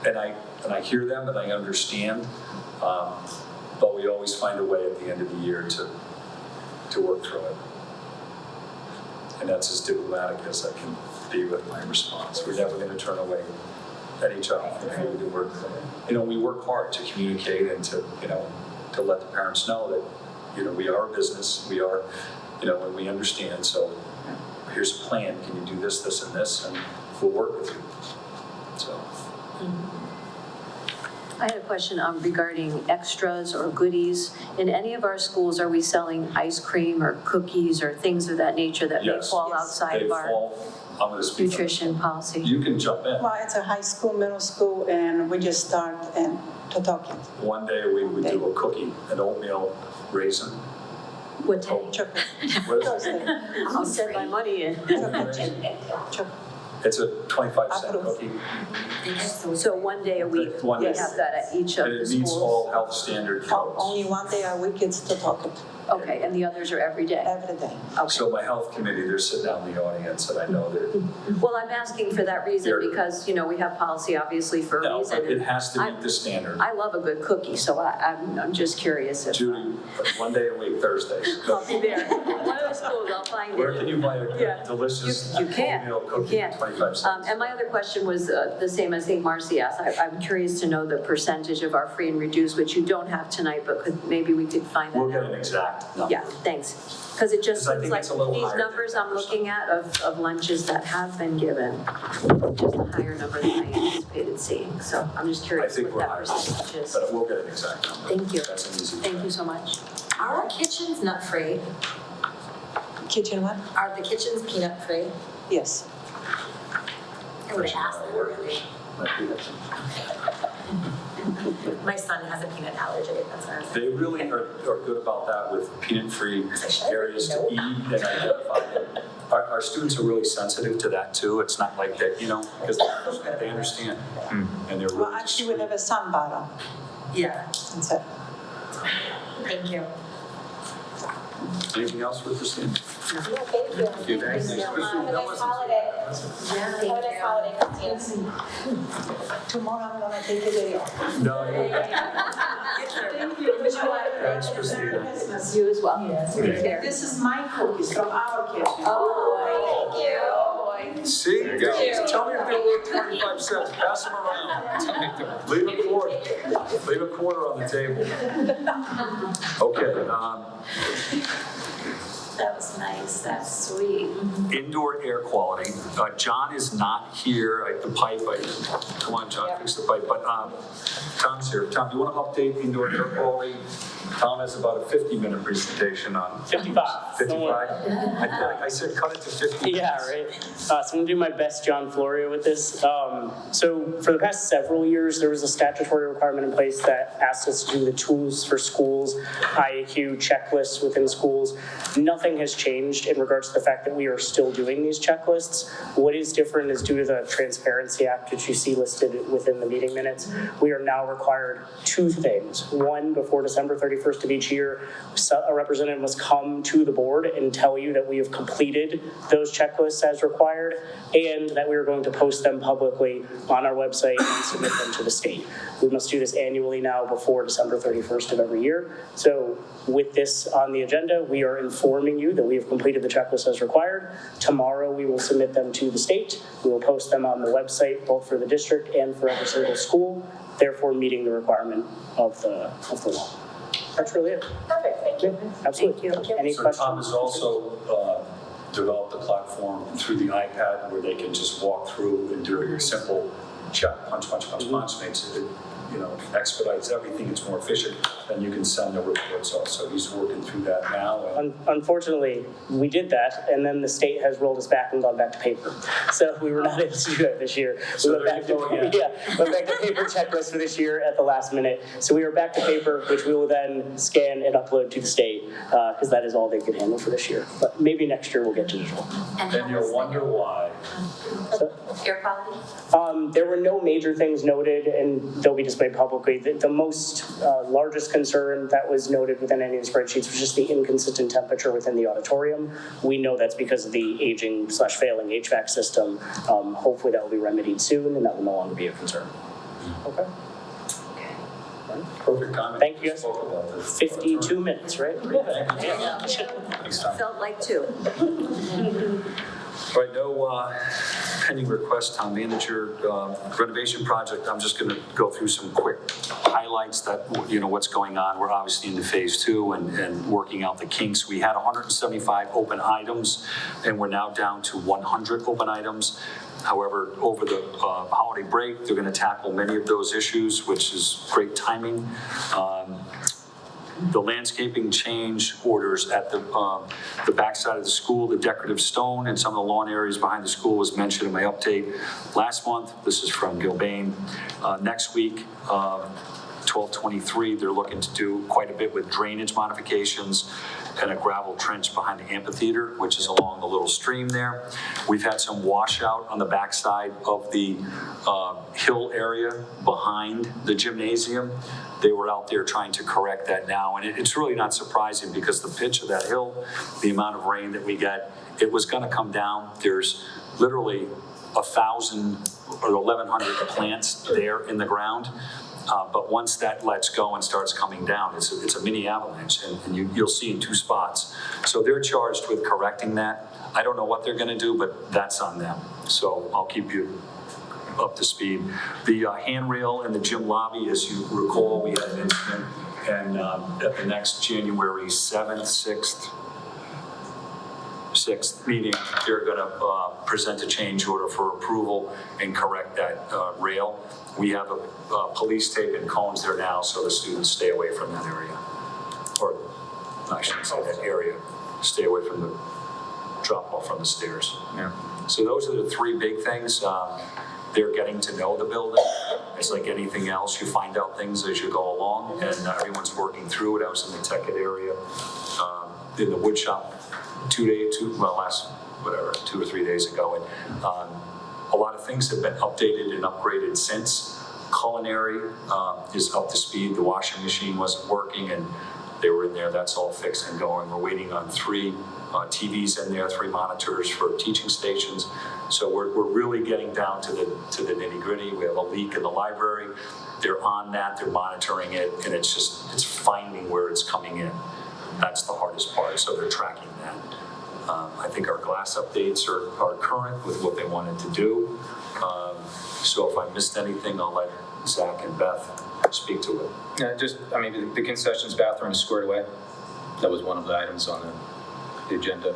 And I hear them and I understand, but we always find a way at the end of the year to work through it. And that's as diplomatic as I can be with my response. We're never going to turn away any child. We work hard to communicate and to let the parents know that, we are a business, we are, and we understand, so here's a plan, can you do this, this, and this, and we'll work with you, so. I had a question regarding extras or goodies. In any of our schools, are we selling ice cream or cookies or things of that nature that may Yes. fall Yes. outside They of our fall, I'm gonna speak. on nutrition this. policy? You can jump in. Well, it's a high school, middle school, and we just start and to talk it. One day a week we do a cookie, an oatmeal raisin. What day? Chocolate. What is it? Thursday. I'll send my money in. Chocolate. It's a 25-cent Approve. cookie. So one day a week, One we day. have that at each of And the it meets schools? all health standard codes. Only one day a week it's to talk it, Okay, and the others are every day? every day. Okay. So my health committee, they're sitting down in the audience, and I know that, Well, I'm asking for that reason Here. because, we have policy obviously for a no, reason. but it has to I- meet the standard. I love a good cookie, so I'm just curious if. Judy, one day a week, Thursdays. I'll be there. One of the schools, I'll find Where it. can you buy a Yeah. delicious You can. oatmeal You cookie, can. 25 cents? And my other question was the same as I think Marcy asked. I'm curious to know the percentage of our free and reduced, which you don't have tonight, but maybe we could find that We'll out. get an exact number. Yeah, thanks. Because it just Because I seems think like it's a little these higher than numbers I'm 10%. looking at of lunches that have been given, just a higher number than I anticipated seeing. So I'm just I curious think what we're that higher, percentage is. but we'll get an exact number. Thank you. That's an easy. Thank you so much. Are our kitchens nut free? Kitchen one? Are the kitchens peanut free? Yes. I would have asked them already. Might be that. My son has a peanut allergy, that's what I was. They really are good about that with peanut-free Should I areas to know? eat and identify them. Our students are really sensitive to that too. It's not like that, because they understand. And they're Well, really just actually, we have a sun bottle. Yeah, That's it. thank you. Anything else for Christine? No, thank you. Thank you. Thanks. Have a nice holiday. Have a nice holiday, Christina. Tomorrow I'm gonna take a day off. No, Thank you. thanks, Christina. You as well. Yes. Take care. This is my cookies from our kitchen. Oh, thank you. See, guys, tell me if they're worth 25 cents. Pass them around. Leave a quarter on the table. Okay, That was nice, that's sweet. indoor air quality. John is not here. The pipe, come on, John, fix the pipe. But Tom's here. Tom, do you want to update indoor air quality? Tom has about a 50-minute presentation on 55. 55. I said cut it to 50 minutes. Yeah, right. So I'm gonna do my best John Florio with this. So for the past several years, there was a statutory requirement in place that asked us to do the tools for schools, IAQ checklists within schools. Nothing has changed in regards to the fact that we are still doing these checklists. What is different is due to the Transparency Act, which you see listed within the meeting minutes. We are now required two things. One, before December 31st of each year, a representative must come to the board and tell you that we have completed those checklists as required, and that we are going to post them publicly on our website and submit them to the state. We must do this annually now before December 31st of every year. So with this on the agenda, we are informing you that we have completed the checklist as required. Tomorrow, we will submit them to the state. We will post them on the website, both for the district and for every single school, therefore meeting the requirement of the law. That's really it. Perfect, thank you. Absolutely. Thank you. Any So questions? Tom has also developed a platform through the iPad where they can just walk through and do a simple check, punch, makes it, expedites everything. It's more efficient. Then you can send the reports also. He's working through that now. Unfortunately, we did that, and then the state has rolled us back and gone back to paper. So we were not able to do that this year. So We went back to paper checklist for this year at the last minute. So we are back to paper, which we will then scan and upload to the state, because that is all they could handle for this year. But maybe next year we'll get digital. And you'll wonder why. Air quality? There were no major things noted, and they'll be displayed publicly. The most largest concern that was noted within any of the spreadsheets was just the inconsistent temperature within the auditorium. We know that's because of the aging/failing HVAC system. Hopefully that will be remedied soon, and that will no longer be a concern. Okay. Perfect timing. Thank you, guys. Spoke about this. 52 minutes, right? Thanks, Tom. Felt like two. All right, no pending request, town manager, renovation project. I'm just going to go through some quick highlights that, what's going on. We're obviously into phase 2 and working out the kinks. We had 175 open items, and we're now down to 100 open items. However, over the holiday break, they're going to tackle many of those issues, which is great timing. The landscaping change orders at the backside of the school, the decorative stone and some of the lawn areas behind the school was mentioned in my update last month. This is from Gilbane. Next week, 12/23, they're looking to do quite a bit with drainage modifications and a gravel trench behind the amphitheater, which is along the little stream there. We've had some washout on the backside of the hill area behind the gymnasium. They were out there trying to correct that now, and it's really not surprising because the pitch of that hill, the amount of rain that we get, it was gonna come down. There's literally 1,000 or 1,100 plants there in the ground. But once that lets go and starts coming down, it's a mini avalanche, and you'll see in 2 spots. So they're charged with correcting that. I don't know what they're gonna do, but that's on them. So I'll keep you up to speed. The handrail in the gym lobby, as you recall, we had an incident, and at the next January 7th, 6th meeting, they're gonna present a change order for approval and correct that rail. We have a police tape and cones there now, so the students stay away from that area. Or, I shouldn't say that area, stay away from the drop off from the stairs. Yeah. So those are the 3 big things. They're getting to know the building. It's like anything else, you find out things as you go along, and everyone's working through it. I was in the Tech area, in the wood shop 2 or 3 days ago, and a lot of things have been updated and upgraded since. Culinary is up to speed. The washing machine wasn't working, and they were in there. That's all fixed and going. We're waiting on 3 TVs in there, 3 monitors for teaching stations. So we're really getting down to the nitty gritty. We have a leak in the library. They're on that, they're monitoring it, and it's finding where it's coming in. That's the hardest part, so they're tracking that. I think our glass updates are current with what they wanted to do. So if I missed anything, I'll let Zach and Beth speak to it. Yeah, the concessions bathroom is squared away. That was one of the items on the agenda.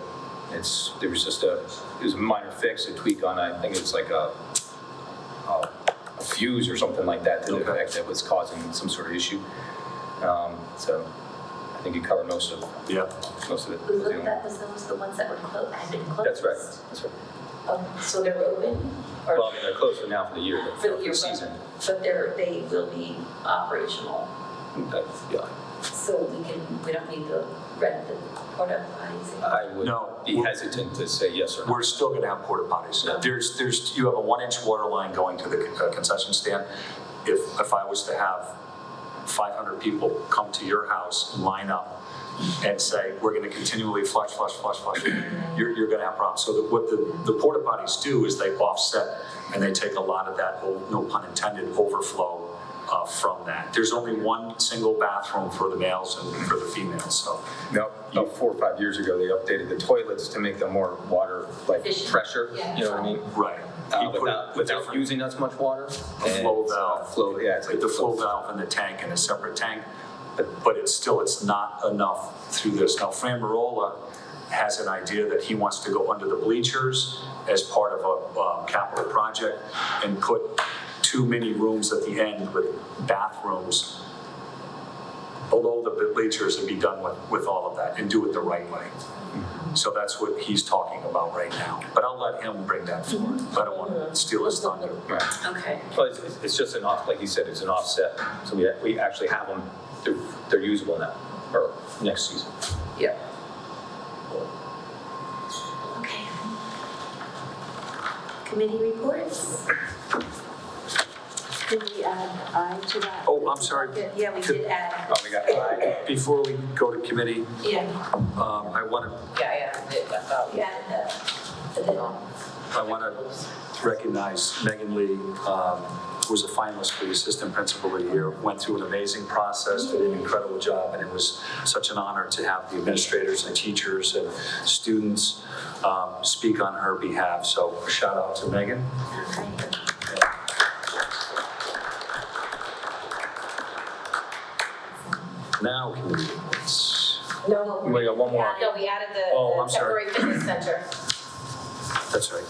There was a minor fix, a tweak on, I think it's like a fuse or something like that to the effect that was causing some sort of issue. So I think you covered most of it. Yeah. Most of it. Was those the ones that were closed, had been closed? That's right. Oh, so they're open? Or Well, I mean, they're closed for now for the year, but for the year, season. but they will be operational. Yeah. So we don't need to rent the porta potties? I would be hesitant to say yes or no. We're still going to have porta potties. You have a 1-inch water line going to the concession stand. If I was to have 500 people come to your house and line up and say, we're going to continually flush, you're going to have problems. So what the porta potties do is they offset, and they take a lot of that, no pun intended, overflow from that. There's only 1 single bathroom for the males and for the females. So about 4 or 5 years ago, they updated the toilets to make them more water pressure. Yeah. You know what I mean? Right. Without using as much water. Flow valve. It's like the flow valve in the tank in a separate tank. But it's not enough through this. Now, Fran Marola has an idea that he wants to go under the bleachers as part of a capital project and put 2 mini rooms at the end with bathrooms below the bleachers and be done with all of that and do it the right way. So that's what he's talking about right now. But I'll let him bring that forward. I don't want to steal his thunder. Right. Okay. Well, it's just like you said, it's an offset. So we actually have them. They're usable now, or next season. Yeah. Okay. Committee reports? Did we add I to that? Oh, I'm sorry. Yeah, we did add. Oh, we got I. Before we go to committee, Yeah. I want to We added I want to recognize Megan Lee, who was a finalist for the Assistant Principal of the Year, went through an amazing process, did an incredible job, and it was such an honor to have the administrators and teachers and students speak on her behalf. So a shout out to Megan. Now committee reports. No, We got one more. No, we added Oh, the I'm sorry. temporary fitness center. That's right.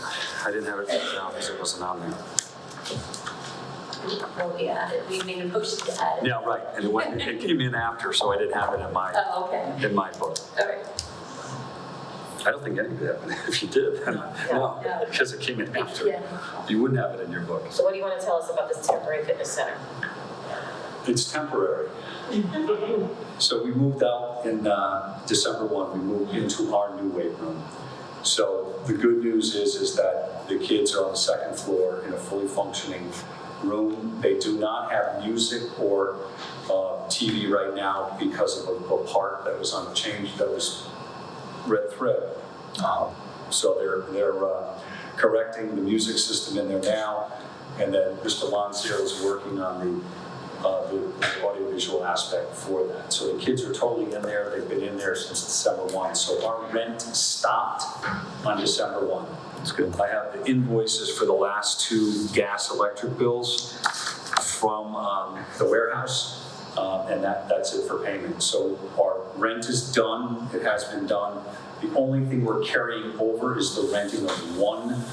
I didn't have it written down because it wasn't on there. Well, we added, we made a motion to add it. Yeah, right, and it came in after, so I didn't have it in Oh, okay. my book. All right. I don't think any of it happened. If you did, then no, because it came in after. Yeah. You wouldn't have it in your book. So what do you want to tell us about this temporary fitness center? It's temporary. So we moved out in December 1, we moved into our new weight room. So the good news is that the kids are on the second floor in a fully functioning room. They do not have music or TV right now because of a part that was on the change that was red thread. So they're correcting the music system in there now, and then Mr. Lonsdale is working on the audiovisual aspect for that. So the kids are totally in there. They've been in there since December 1. So our rent stopped on December 1. That's good. I have the invoices for the last 2 gas electric bills from the warehouse, and that's it for payment. So our rent is done. It has been done. The only thing we're carrying over is the renting of 1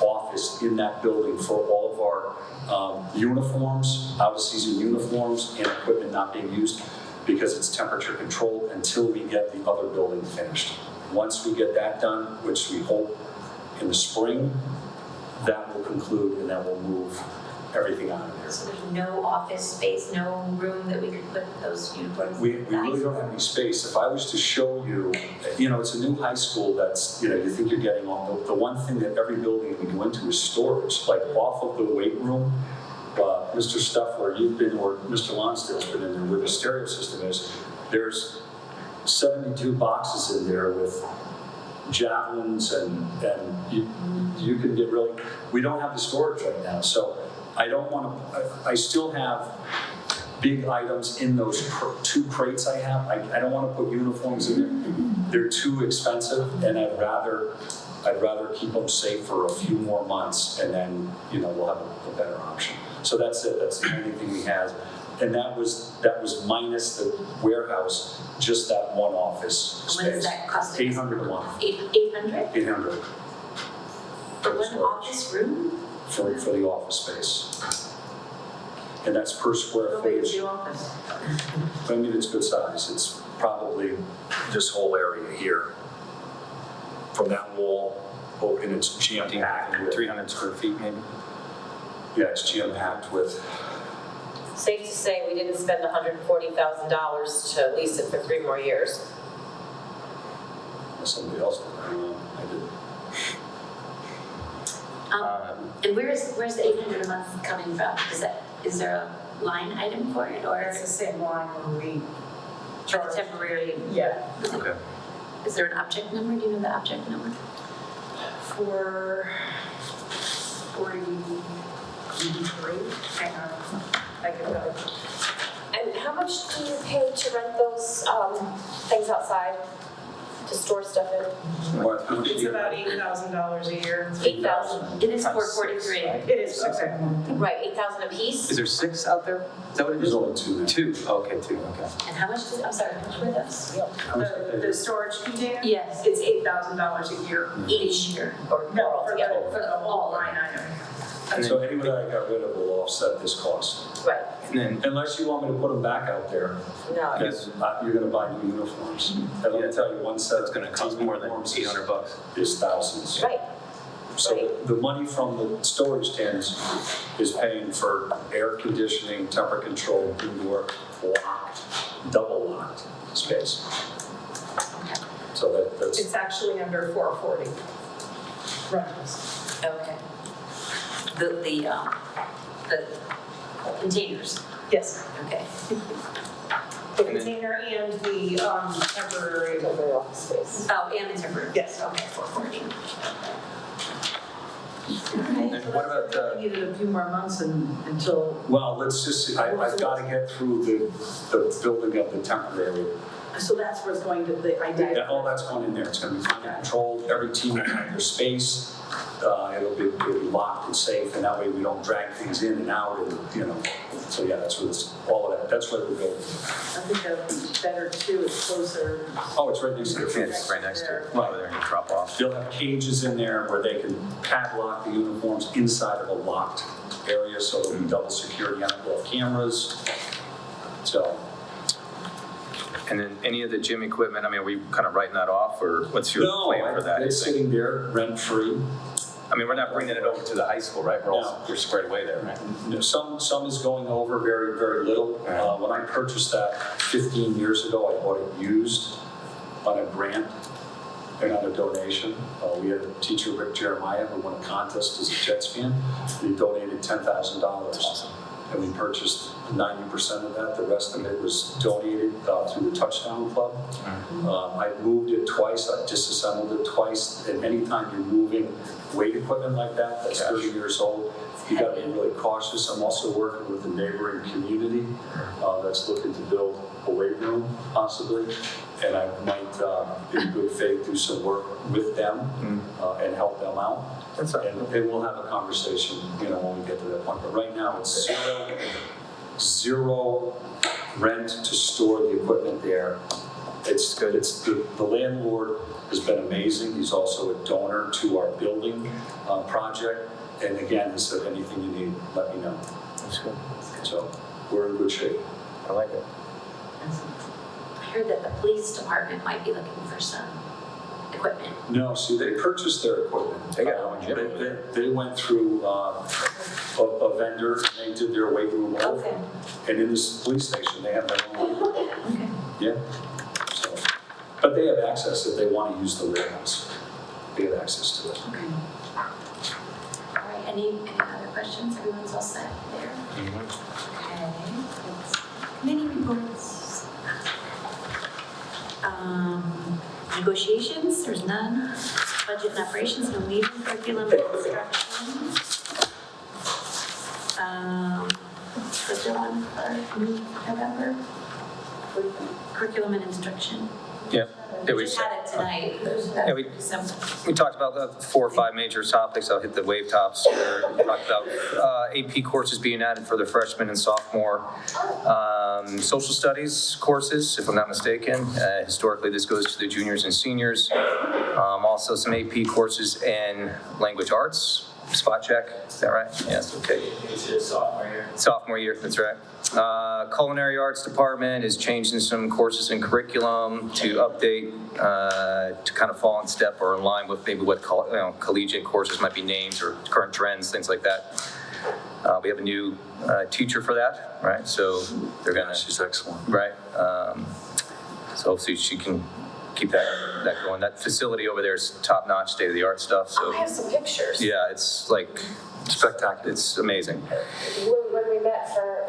office in that building for all of our uniforms, out-of-season uniforms, and equipment not being used because it's temperature controlled until we get the other building finished. Once we get that done, which we hope in the spring, that will conclude, and then we'll move everything out of there. So there's no office space, no room that we could put those uniforms? We really don't have any space. If I was to show you, it's a new high school that's, you think you're getting all, the one thing that every building we go into is storage, like off of the weight room. Mr. Stuffler, you've been, or Mr. Lonsdale's been in there where the stereo system is. There's 72 boxes in there with javelins and you can get really, we don't have the storage right now. So I don't want to, I still have big items in those 2 crates I have. I don't want to put uniforms in there. They're too expensive, and I'd rather keep them safe for a few more months, and then, we'll have a better option. So that's it. That's the only thing we have. And that was minus the warehouse, just that 1 office space. What does that cost? $800 a month. 800? 800. For 1 office room? For the office space. And that's per square How big is footage. the office? I mean, it's good size. It's probably this whole area here. From that wall, and it's jam-packed. 300 square feet maybe? Yeah, it's jam-packed with, Safe to say we didn't spend $140,000 to lease it for 3 more years. somebody else did. I don't know. I didn't. And where's the 800 a month coming from? Is there a line item for it, or It's the same line when we for the temporary? Yeah. Okay. Is there an object number? Do you know the object number? For 43, hang on, I can go. And how much do you pay to rent those things outside to store stuff in? It's about $8,000 a year. 8,000. It is 443. It is, okay. Right, 8,000 a piece? Is there 6 out there? Is that what it There's is? only 2 now. 2, okay, 2, okay. And how much is, I'm sorry, how much were those? The storage container? Yes. It's $8,000 a year. Each year. Or No, for altogether? the whole line item. So anyone that I got rid of will offset this cost. Right, And then, Unless you want me to put them back out there, no. because you're gonna buy new uniforms. And let me tell you, one set it's gonna cost more than uniforms $800. is thousands. Right, So the money from the storage tins is paying for air conditioning, temperature control, indoor, locked, double locked space. So that's, It's actually under 440 rentals. Okay. The containers. Yes. Okay. The container and the temporary. temporary office space. Oh, and the temporary. Yes. Okay, 440. and what about, We needed a few more months until, well, let's just, I've got to get through the building of the temporary. so that's where it's going to, the idea. All that's going in there. It's going to be climate controlled. Every team will have their space. It'll be locked and safe, and that way we don't drag things in and out, and So yeah, that's where this, all of that, that's where we're building. I think that would be better too, it's closer. Oh, it's right next to the Yeah, field. it's right next to it, Right. over there and you drop off. They'll have cages in there where they can padlock the uniforms inside of a locked area, so there'll be double security on it, we'll have cameras. So, And then any of the gym equipment, I mean, are we kind of writing that off, or what's your plan for that? it's sitting there rent-free. I mean, we're not bringing it over to the high school, right? We're squared away there, right? You know, some is going over very, very little. When I purchased that 15 years ago, I bought it used on a grant and on a donation. We had a teacher, Rick Jeremiah, who won a contest as a Jets fan. He donated $10,000. Awesome. And we purchased 90% of that. The rest of it was donated through the Touchdown Club. I moved it twice, I disassembled it twice. And anytime you're moving weight equipment like that, that's 30 years old, you gotta be really cautious. I'm also working with a neighboring community that's looking to build a weight room possibly. And I might, in good faith, do some work with them and help them out. And we'll have a conversation, you know, when we get to that point. But right now, it's zero rent to store the equipment there. It's good. It's the landlord has been amazing. He's also a donor to our building project. And again, he said, anything you need, let me know. That's good. So we're in good shape. I like it. I heard that the police department might be looking for some equipment. No, see, they purchased their equipment. They got their own gym. They went through a vendor, and they did their weight room all. Okay. And in this police station, they have their own weight room. Okay. Yeah. So, but they have access if they want to use the warehouse. They have access to it. Okay. All right, any other questions? Everyone's all set there? Okay. Committee reports. Negotiations, there's none. Budget and operations, no meeting. Curriculum and instruction. Was there one for November? Curriculum and instruction. Yeah. We just had it tonight. Yeah, we talked about the 4 or 5 major topics. I'll hit the wave tops here. We talked about AP courses being added for the freshman and sophomore. Social studies courses, if I'm not mistaken. Historically, this goes to the juniors and seniors. Also some AP courses in language arts. Spot check, is that right? Yes, okay. It's sophomore year. Sophomore year, that's right. Culinary arts department is changing some courses and curriculum to update, to kind of fall in step or in line with maybe what collegiate courses might be named or current trends, things like that. We have a new teacher for that, right? So they're gonna. She's excellent. Right. So hopefully she can keep that going. That facility over there is top-notch, state-of-the-art stuff. So I have some pictures. yeah, it's like Spectacular. it's amazing. When we met for,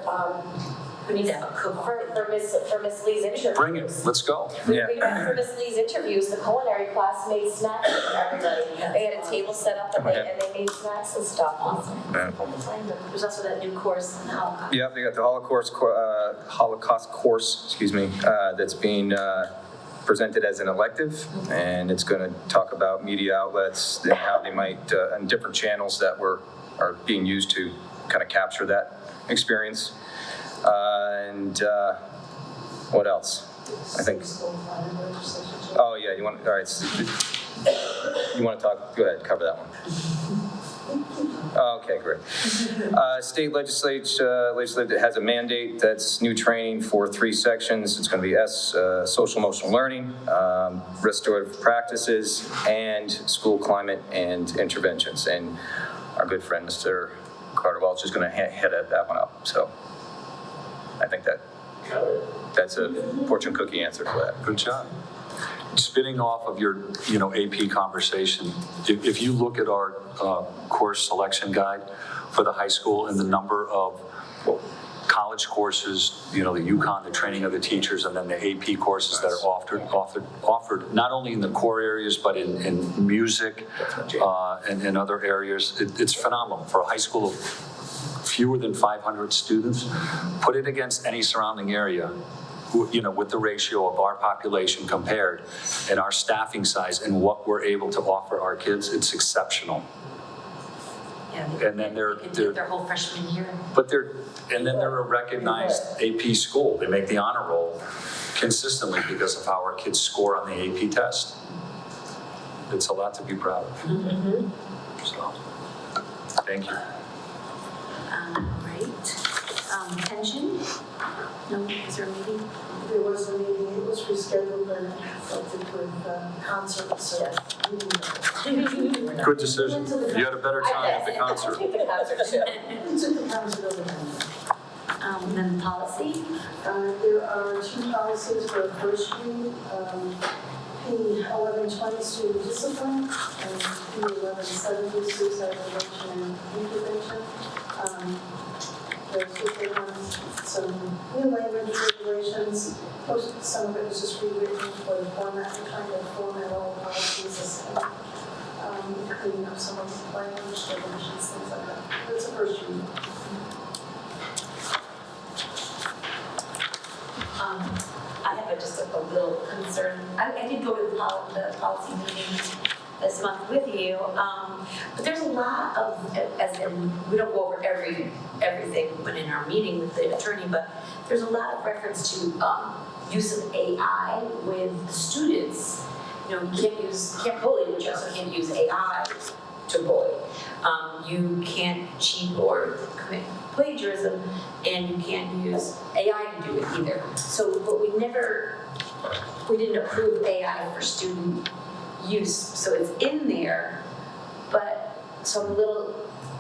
We need to have a cook. for Miss Lee's interview. Bring it. Let's go. We Yeah. met for Miss Lee's interviews, the culinary class made snacks for everybody. They had a table set up and they made snacks and stuff. Awesome. Yeah. There's also that new course in Holocaust. Yeah, they got the Holocaust course, that's being presented as an elective, and it's going to talk about media outlets and how they might, and different channels that are being used to kind of capture that experience. And what else? I think. Oh yeah, you want? All right. You want to talk? Go ahead, cover that one. Okay, great. State legislature has a mandate that's new training for 3 sections. It's going to be social emotional learning, restorative practices, and school climate and interventions. And our good friend, Mr. Carter Welch, is going to head that one up. So I think that's a fortune cookie answer for that. Good job. Spinning off of your, AP conversation, if you look at our course selection guide for the high school and the number of college courses, the UConn, the training of the teachers, and then the AP courses that are offered not only in the core areas, but in music and in other areas, it's phenomenal. For a high school of fewer than 500 students, put it against any surrounding area, with the ratio of our population compared and our staffing size and what we're able to offer our kids, it's exceptional. And then They can do it their whole freshman year. but and then they're a recognized AP school. They make the honor roll consistently because of how our kids score on the AP test. It's a lot to be proud of. So, thank you. Right. Pension? No, is there a meeting? There was a meeting, it was rescheduled and conflicted with concerts, so. Good decision. You had a better time at the concert. I think the concert too. We took the concert over time. Then policy? There are two policies for first read. P 1120 student discipline and P 1170 suicide prevention and intervention. There's just some new language regulations. Most, some of it is just rewritten for the format. We're trying to format all the policies the same. Cleaning up some of the language, definitions, things like that. It's a first read. I have just a little concern. I did go to the policy meeting this month with you, but there's a lot of, as in, we don't go over everything when in our meeting with the attorney, but there's a lot of reference to use of AI with students. You know, you can't bully, but you also can't use AI to bully. You can't cheat or commit plagiarism, and you can't use AI to do it either. So, but we didn't approve AI for student use, so it's in there, but so I'm a little,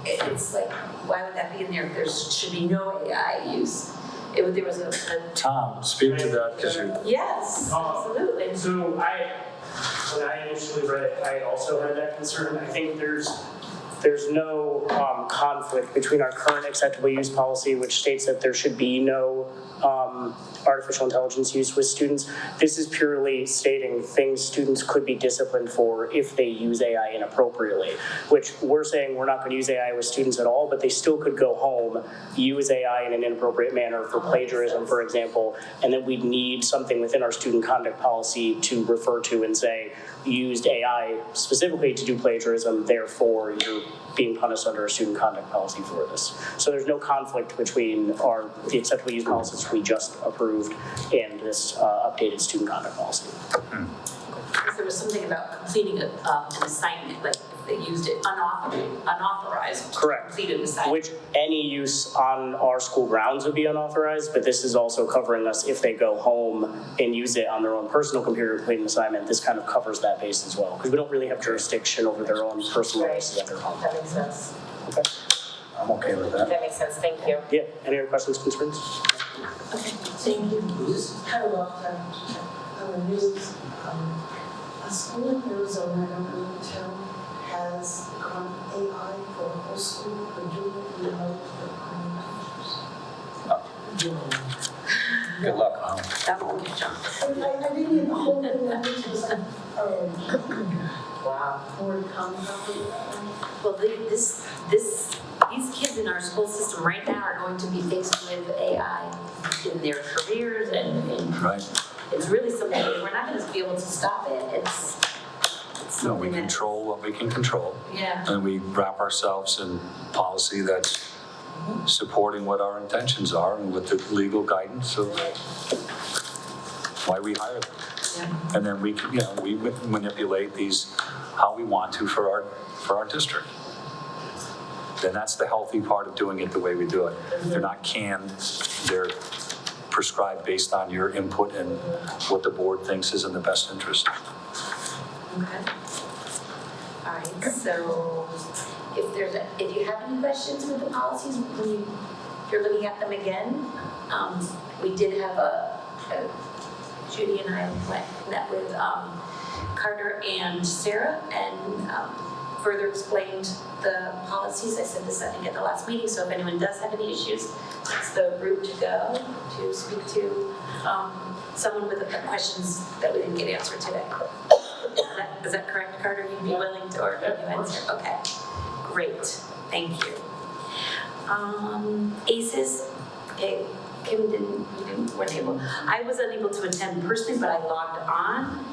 it's like, why would that be in there if there should be no AI use? There was a Tom, speak to that because you. Yes, absolutely. So when I initially read it, I also had that concern. I think there's no conflict between our current acceptable use policy, which states that there should be no artificial intelligence use with students. This is purely stating things students could be disciplined for if they use AI inappropriately, which we're saying we're not going to use AI with students at all, but they still could go home, use AI in an inappropriate manner for plagiarism, for example, and then we'd need something within our student conduct policy to refer to and say, used AI specifically to do plagiarism, therefore you're being punished under a student conduct policy for this. So there's no conflict between the acceptable use policies we just approved and this updated student conduct policy. Because there was something about completing an assignment, like if they used it unauthorized. Correct. Completed an assignment. Which any use on our school grounds would be unauthorized, but this is also covering us if they go home and use it on their own personal computer to complete an assignment. This kind of covers that base as well, because we don't really have jurisdiction over their own personal bases at their home. That makes sense. Okay. I'm okay with that. That makes sense, thank you. Yeah, any other questions, concerns? Okay, thank you. Just kind of off on the news, a school in Arizona, I don't know the town, has gone AI for a whole school for doing it remote for Good luck. That won't get jumped. I didn't get the whole thing, I think it was like, wow, more to come probably. Well, these kids in our school system right now are going to be faced with AI in their careers and Right. it's really something, we're not going to be able to stop it. It's No, we something that- control what we can control. Yeah. And we wrap ourselves in policy that's supporting what our intentions are and with the legal guidance of why we hire them. Yeah. And then we manipulate these how we want to for our district. And that's the healthy part of doing it the way we do it. They're not canned, they're prescribed based on your input and what the board thinks is in the best interest. Okay. All right, so if you have any questions with the policies, if you're looking at them again, we did have Judy and I met with Carter and Sarah and further explained the policies. I said this, I think, at the last meeting, so if anyone does have any issues, it's the route to go to speak to someone with questions that we didn't get answered today. Is that correct, Carter? You'd be willing to, or can you answer? Okay, great, thank you. ACES, Kim weren't able. I was unable to attend personally, but I logged on.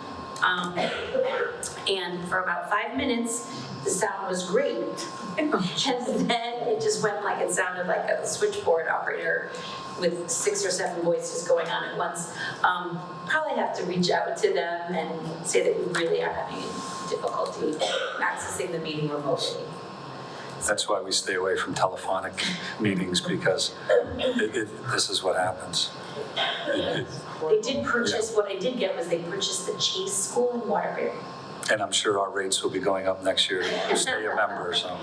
And for about 5 minutes, the sound was great. And then it just went like, it sounded like a switchboard operator with 6 or 7 voices going on at once. Probably have to reach out to them and say that we really are having difficulty accessing the meeting remotely. That's why we stay away from telephonic meetings, because this is what happens. They did purchase, what I did get was they purchased the Chase School in Waterbury. And I'm sure our rates will be going up next year to stay a member, so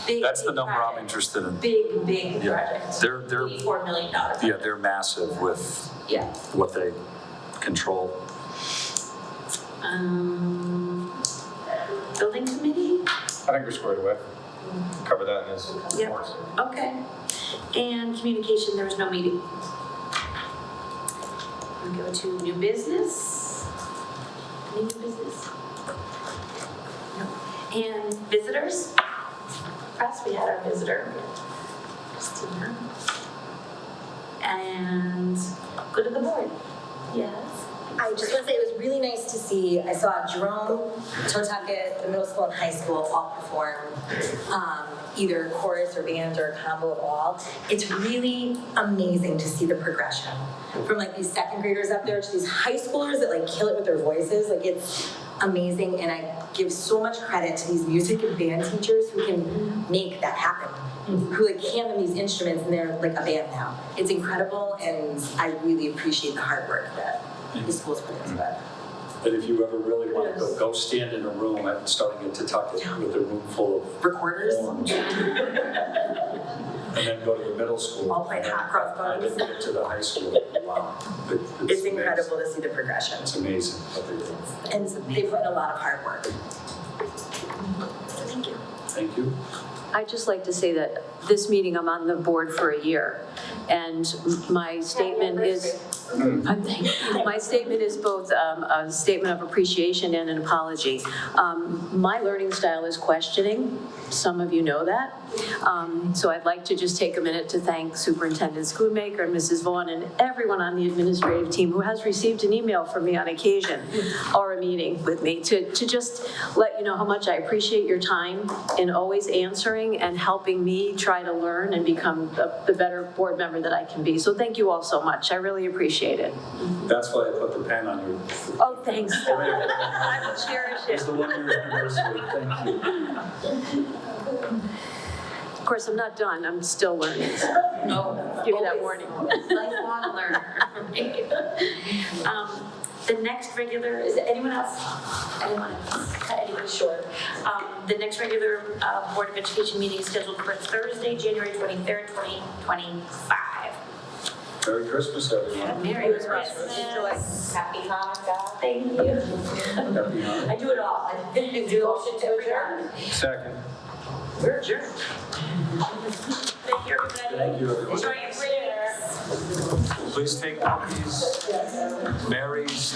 Big, that's the big number project. I'm interested in. Big Yeah. project. They're $84 million project. Yeah, they're massive with Yeah. what they control. Building committee? I think we're squared away. Cover that in this. Yep, okay. And communication, there was no meeting. We'll go to new business. Any new business? No. And visitors? Press, we had our visitor, Christina. And go to the board. Yes. I just want to say it was really nice to see, I saw Jerome, Totucket, the middle school and high school all perform either chorus or band or a combo of all. It's really amazing to see the progression from like these second graders up there to these high schoolers that like kill it with their voices. Like it's amazing, and I give so much credit to these music and band teachers who can make that happen. Who like hand them these instruments and they're like a band now. It's incredible, and I really appreciate the hard work that the schools put into it. But if you ever really want to go stand in a room, I'm starting at Tucket with a room full of recorders. horns. And then go to the middle school. All playing hot cross And buns. then get to the high school. Wow. It's incredible to see the progression. It's amazing what they do. And they put in a lot of hard work. Thank you. Thank you. I'd just like to say that this meeting, I'm on the board for a year, and my statement is, my statement is both a statement of appreciation and an apology. My learning style is questioning. Some of you know that. So I'd like to just take a minute to thank Superintendent Schoonmaker and Mrs. Vaughn and everyone on the administrative team who has received an email from me on occasion or a meeting with me to just let you know how much I appreciate your time in always answering and helping me try to learn and become the better board member that I can be. So thank you all so much. I really appreciate it. That's why I put the pen on you. Oh, thanks, Scott. I will cherish It's it. the 1 year anniversary. Thank you. Of course, I'm not done. I'm still learning. No. Give you that warning. Lifelong learner. The next regular, is it anyone else? Anyone else? Cut anybody short. The next regular Board of Education meeting is scheduled for Thursday, January 23rd, 2025. Merry Christmas, everyone. Merry Christmas. Happy Hanukkah. Thank you. Happy Hanukkah. I do it all. I do motion to adjourn. Second. We're adjourned. Thank you, everybody. Thank you, everyone. Enjoy your breaks. Please take one of these Mary's